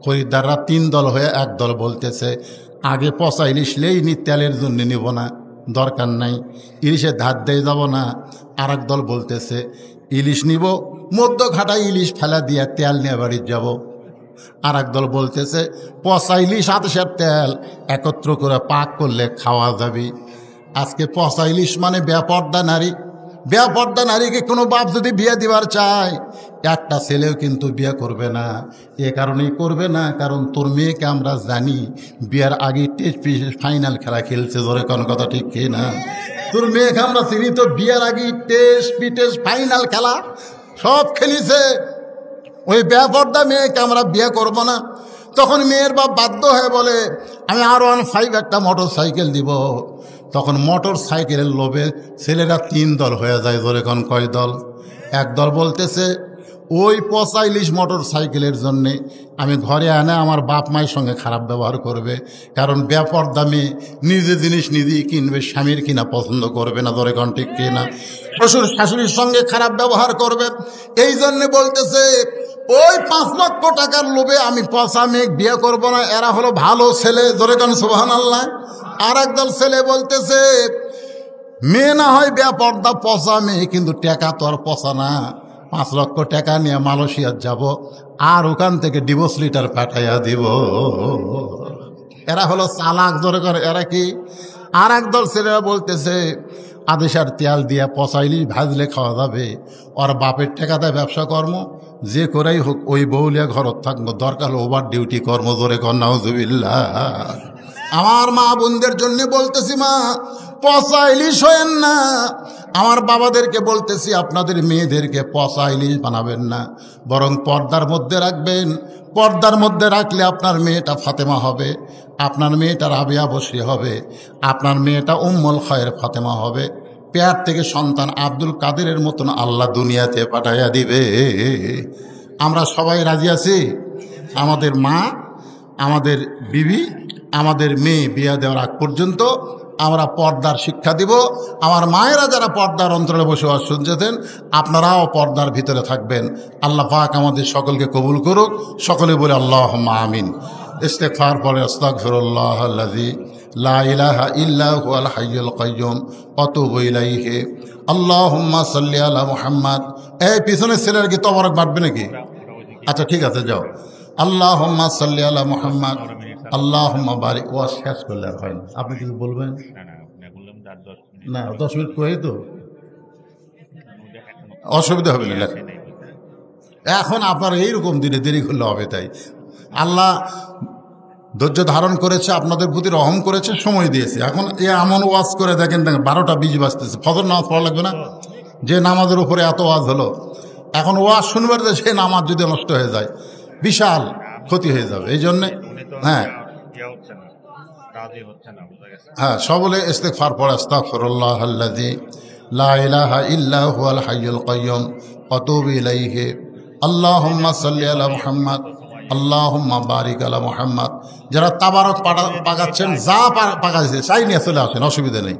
B: খরিদ্দাররা 3 দল হয়ে এক দল বলতেছে আগে পচা ইলিশ লেইনি, তেলের জন্য নিব না, দরকার নাই, ইলিশের ধার দিয়ে যাব না। আর এক দল বলতেছে ইলিশ নিব, মধ্য ঘাটায় ইলিশ ফেলা দিয়ে তেল নিয়ে বাড়ি যাব। আর এক দল বলতেছে পচা ইলিশ আদেশের তেল একত্র করে পাক করলে খাওয়া যাবে। আজকে পচা ইলিশ মানে বেপর্দা নারী। বেপর্দা নারীকে কোনো বাপ যদি বিয়ে দিবার চায়, একটা ছেলেও কিন্তু বিয়ে করবে না। এ কারণেই করবে না কারণ তোর মেয়েকে আমরা জানি বিয়ের আগে টেস্ট ফাইনাল খেলা খেলছে, ধরে কোন কথা ঠিক কি না? তোর মেয়েকে আমরা চিনি তো বিয়ের আগে টেস্ট ফাইনাল খেলা সব খেলিছে। ওই বেপর্দা মেয়েকে আমরা বিয়ে করব না। তখন মেয়ের বাপ বাধ্য হয়ে বলে আমি R15 একটা মোটর সাইকেল দিব। তখন মোটর সাইকেলের লোভে ছেলেরা 3 দল হয়ে যায়, ধরে কোন কয় দল? এক দল বলতেছে ওই পচা ইলিশ মোটর সাইকেলের জন্যে আমি ঘরে আনে আমার বাপ মায়ের সঙ্গে খারাপ ব্যবহার করবে, কারণ বেপর্দা মেয়ে নিজে জিনিস নিজেই কিনবে, স্বামীর কিনা পছন্দ করবে না, ধরে কোন ঠিক কিনা? শ্বশুর শাশুড়ির সঙ্গে খারাপ ব্যবহার করবে। এই জন্যে বলতেছে ওই 5 লক্ষ টাকার লোভে আমি পচা মেয়ে বিয়ে করব না, এরা হলো ভালো ছেলে, ধরে কোন সুবহানাল্লাহ। আর একদল ছেলে বলতেছে মেয়ে না হয় বেপর্দা পচা মেয়ে, কিন্তু টাকা তো আর পচা না, 5 লক্ষ টাকা নিয়ে মালয়েশিয়া যাব আর ওখান থেকে ডিভোর্স লিটার পাঠাইয়া দিব। এরা হলো চালাক, ধরে করে এরা কি? আর একদল ছেলেরা বলতেছে আদেশের তেল দিয়ে পচা ইলিশ ভাজলে খাওয়া যাবে, ওর বাপের টাকাতে ব্যবসা কর্ম যে করেই হোক ওই বউলিয়া ঘরত থাকবো, দরকার ওভার ডিউটি কর্ম, ধরে কর নাউজুবিল্লাহ। আমার মা বোনদের জন্য বলতেছি মা পচা ইলিশ হয়েন না। আমার বাবাদেরকে বলতেছি আপনাদের মেয়েদেরকে পচা ইলিশ বানাবেন না, বরং পর্দার মধ্যে রাখবেন। পর্দার মধ্যে রাখলে আপনার মেয়েটা ফাতেমা হবে, আপনার মেয়েটা রাবিয়া বসরি হবে, আপনার মেয়েটা উম্মুল খায়ের ফাতেমা হবে। পেয়ার থেকে সন্তান আব্দুল কাদেরের মতন আল্লাহ দুনিয়াতে পাঠাইয়া দিবে। আমরা সবাই রাজি আছি? আমাদের মা, আমাদের বিবি, আমাদের মেয়ে বিয়ে দেওয়ার আগ পর্যন্ত আমরা পর্দার শিক্ষা দিব। আমার মায়েরা যারা পর্দার অন্তরে বসবাস শুনছেন, আপনারাও পর্দার ভিতরে থাকবেন। আল্লাহ পাক আমাদের সকলকে কবুল করুক। সকলে বলে আল্লাহুম্মা আমিন। ইস্তেগফার পড়ে আস্তাগফিরুল্লাহাল্লাযী লা ইলাহা ইল্লা হুয়াল হাইয়ুল কাইয়্যুম ওয়া আতুবু ইলাইহি। আল্লাহুম্মা সাল্লি আলা মুহাম্মাদ। এই পিছনের ছেলের কি তবারক বাটবে নাকি? আচ্ছা ঠিক আছে, যাও। আল্লাহুম্মা সাল্লি আলা মুহাম্মাদ আল্লাহুম্মা বারিক। ওয়া শেষ করলে আর হয় না, আপনি কিছু বলবেন? না 10 মিনিট কয়ে তো অসুবিধা হবে না। এখন আপনার এইরকম দিনে দেরি করলে হবে। তাই আল্লাহ ধৈর্য ধারণ করেছে, আপনাদের প্রতি রহম করেছে, সময় দিয়েছে। এখন এমন ওয়াজ করে দেখেন 12টা 20 বাজতেছে, ফজর নামাজ পড়া লাগবে না? যে নামাজের উপরে এত ওয়াজ হলো, এখন ওয়াজ শুনবার যে সে নামাজ যদি নষ্ট হয়ে যায় বিশাল ক্ষতি হয়ে যাবে। এই জন্যে হ্যাঁ সকলে ইস্তেগফার পড়ে আস্তাগফিরুল্লাহাল্লাযী লা ইলাহা ইল্লা হুয়াল হাইয়ুল কাইয়্যুম ওয়া আতুবু ইলাইহি। আল্লাহুম্মা সাল্লি আলা মুহাম্মাদ আল্লাহুম্মা বারিক আলা মুহাম্মাদ। যারা তাবারক পাকাচ্ছেন, যা পাকাইছে চাই নিয়ে চলে আসেন, অসুবিধা নেই।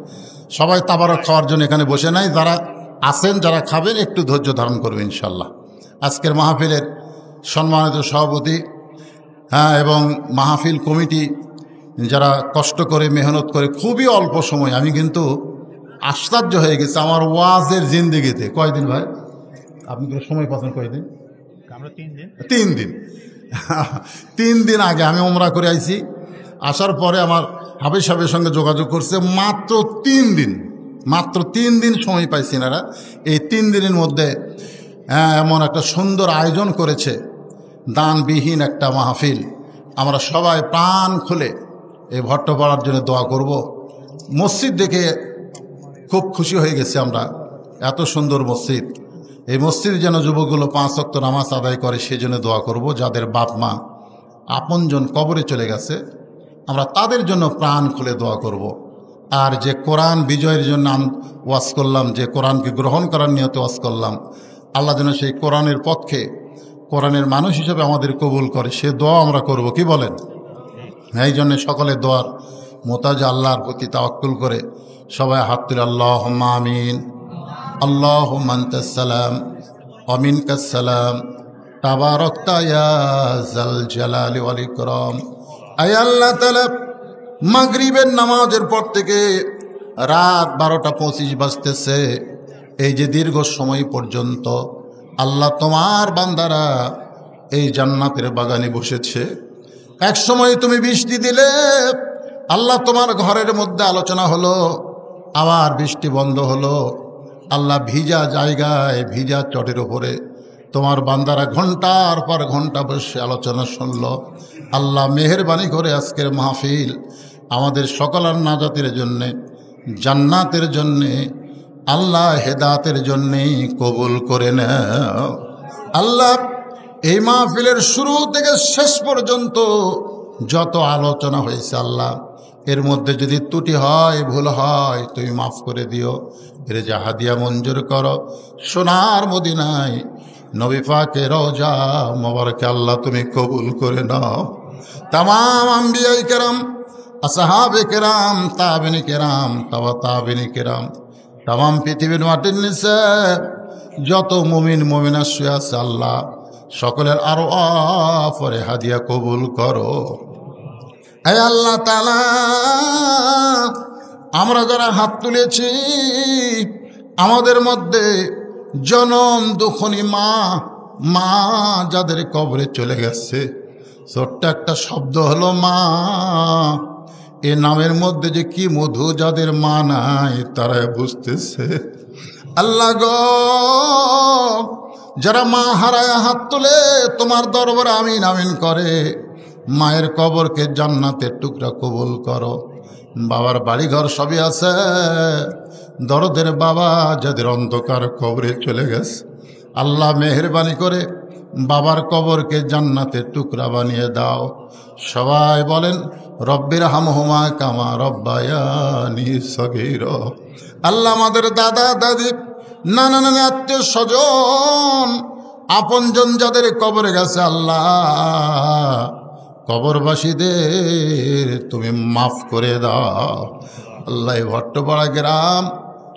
B: সবাই তাবারক খাওয়ার জন্য এখানে বসে নাই। যারা আছেন, যারা খাবেন, একটু ধৈর্য ধারণ করবেন ইনশাল্লাহ। আজকের মাহফিলের সম্মানিত সভাপতি এবং মাহফিল কমিটি যারা কষ্ট করে মেহনত করে, খুবই অল্প সময়, আমি কিন্তু আশ্চর্য হয়ে গেছে আমার ওয়াজের জিন্দেগিতে। কয়দিন ভাই আপনি তো সময় পাচ্ছেন? কয়দিন? আমরা 3 দিন। 3 দিন আগে আমি উমরা করে আইছি। আসার পরে আমার হাফেজ সাহেবের সঙ্গে যোগাযোগ করছে, মাত্র 3 দিন সময় পাইছি না। এই 3 দিনের মধ্যে এমন একটা সুন্দর আয়োজন করেছে, দানবিহীন একটা মাহফিল। আমরা সবাই প্রাণ খুলে এই ভট্টপাড়ার জন্য দোয়া করব। মসজিদ দেখে খুব খুশি হয়ে গেছি আমরা, এত সুন্দর মসজিদ। এই মসজিদ যেন যুবকগুলো 5 ওয়াক্ত নামাজ আদায় করে, সেই জন্য দোয়া করব। যাদের বাপ মা আপনজন কবরে চলে গেছে, আমরা তাদের জন্য প্রাণ খুলে দোয়া করব। আর যে কোরআন বিজয়ের জন্য ওয়াজ করলাম, যে কোরআনকে গ্রহণ করার নিয়তে ওয়াজ করলাম, আল্লাহ যেন সেই কোরআনের পক্ষে, কোরআনের মানুষ হিসেবে আমাদের কবুল করে, সে দোয়া আমরা করব। কি বলেন? এই জন্যে সকলে দোয়ার মোতাজ আল্লাহর প্রতি তাওয়াক্কুল করে সবাই হাত তুলে আল্লাহুম্মা আমিন। আল্লাহুম্মা আনতাস সালাম ওয়া মিনকাস সালাম তাবারাকতা ইয়া যাল জালালি ওয়াল ইকরাম। আয় আল্লাহ তাআলা, মাগরিবের নামাজের পর থেকে রাত 12টা 25 বাজতেছে, এই যে দীর্ঘ সময় পর্যন্ত আল্লাহ তোমার বান্দারা এই জান্নাতের বাগানে বসেছে। এক সময় তুমি বৃষ্টি দিলে, আল্লাহ তোমার ঘরের মধ্যে আলোচনা হলো, আবার বৃষ্টি বন্ধ হলো। আল্লাহ ভিজা জায়গায়, ভিজা চটের উপরে তোমার বান্দারা ঘন্টার পর ঘন্টা বসে আলোচনা শুনল। আল্লাহ মেহেরবানি করে আজকের মাহফিল আমাদের সকলের নাজাতের জন্যে, জান্নাতের জন্যে, আল্লাহ হেদাতের জন্যেই কবুল করে নাও। আল্লাহ এই মাহফিলের শুরু থেকে শেষ পর্যন্ত যত আলোচনা হয়েছে, আল্লাহ এর মধ্যে যদি ত্রুটি হয়, ভুল হয়, তুমি মাফ করে দিও। এর জাহাদিয়া মঞ্জুর করো। সোনার মদিনায় নবী পাকের রওজা মোবারকে আল্লাহ তুমি কবুল করে নাও। তামাম আম্বিয়াই কেরাম, আসহাবে কেরাম, তাবিনী কেরাম, তাবিনী কেরাম, তামাম পৃথিবীর মাটির নিচে যত মুমিন মুমিনা শুয়ে আছে, আল্লাহ সকলের আরো পরে হাদিয়া কবুল করো। হে আল্লাহ তাআলা, আমরা যারা হাত তুলেছি, আমাদের মধ্যে জনম দুঃখনী মা যাদের কবরে চলে গেছে, ছোট্ট একটা শব্দ হলো মা। এ নামের মধ্যে যে কি মধু, যাদের মা নাই তারা বুঝতেছে। আল্লাহ গো, যারা মা হারায় হাত তুলে তোমার দরবারে আমিন আমিন করে, মায়ের কবরকে জান্নাতের টুকরা কবুল করো। বাবার বাড়িঘর সবই আছে, দরদের বাবা যাদের অন্ধকার কবরে চলে গেছে, আল্লাহ মেহেরবানি করে বাবার কবরকে জান্নাতের টুকরা বানিয়ে দাও। সবাই বলেন রব্বির হামহুমা কামা রব্বায়ানি সগীরা। আল্লাহ আমাদের দাদা দাদি, নানা নানি, আত্মীয় স্বজন আপনজন যাদের কবরে গেছে আল্লাহ কবরবাসীদের তুমি মাফ করে দাও আল্লাহ। ভট্টপাড়া গ্রাম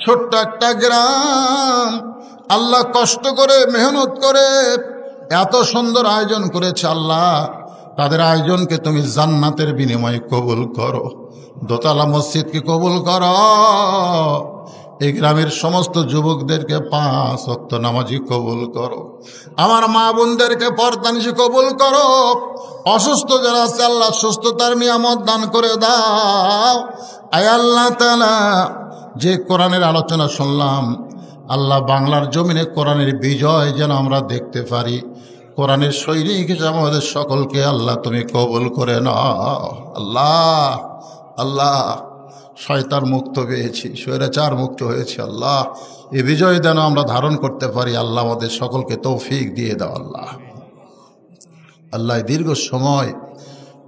B: ছোট্ট একটা গ্রাম আল্লাহ, কষ্ট করে মেহনত করে এত সুন্দর আয়োজন করেছে আল্লাহ, তাদের আয়োজনকে তুমি জান্নাতের বিনিময়ে কবুল করো। দোতলা মসজিদকে কবুল করো। এই গ্রামের সমস্ত যুবকদেরকে 5 ওয়াক্ত নামাজি কবুল করো। আমার মা বোনদেরকে পর্দানিশি কবুল করো। অসুস্থ যারা আছে আল্লাহ সুস্থতার নিয়ামত দান করে দাও। আয় আল্লাহ তাআলা, যে কোরআনের আলোচনা শুনলাম আল্লাহ, বাংলার জমিনে কোরআনের বিজয় যেন আমরা দেখতে পারি। কোরআনের সৈনিক হিসেবে আমাদের সকলকে আল্লাহ তুমি কবুল করে নাও। আল্লাহ আল্লাহ, শয়তান মুক্ত পেয়েছি, স্বৈরাচার মুক্ত হয়েছে আল্লাহ। এই বিজয় যেন আমরা ধারণ করতে পারি আল্লাহ, আমাদের সকলকে তৌফিক দিয়ে দাও আল্লাহ। আল্লাহ, দীর্ঘ সময়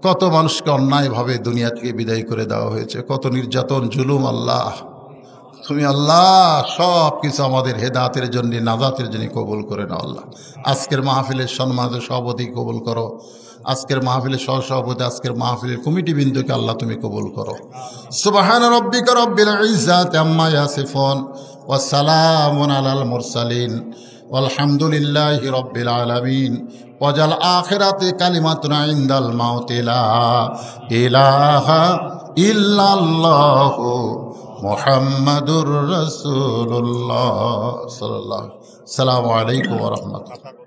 B: কত মানুষকে অন্যায়ভাবে দুনিয়া থেকে বিদায় করে দেওয়া হয়েছে, কত নির্যাতন জুলুম আল্লাহ। তুমি আল্লাহ সব কিছু আমাদের হেদায়েতের জন্য, নাজাতের জন্য কবুল করে নাও আল্লাহ। আজকের মাহফিলের সম্মানিত সভাপতি কবুল করো, আজকের মাহফিলের সহসভাপতি, আজকের মাহফিলের কমিটি বিন্দুকে আল্লাহ তুমি কবুল করো। সুবহান রাব্বিকা রব্বিল ইজ্জাতি আম্মা ইয়াসিফুন ওয়া সালামুন আলাল মুরসালিন ওয়ালহামদুলিল্লাহি রব্বিল আলামিন। ওয়াজাল আখিরাতি কালিমাতুনা ইনদাল মাউতি লা ইলাহা ইল্লাল্লাহু মুহাম্মাদুর রাসূলুল্লাহ সাল্লাল্লাহু আলাইহি ওয়া সাল্লাম। আসসালামু আলাইকুম ওয়া রাহমাতুল্লাহ।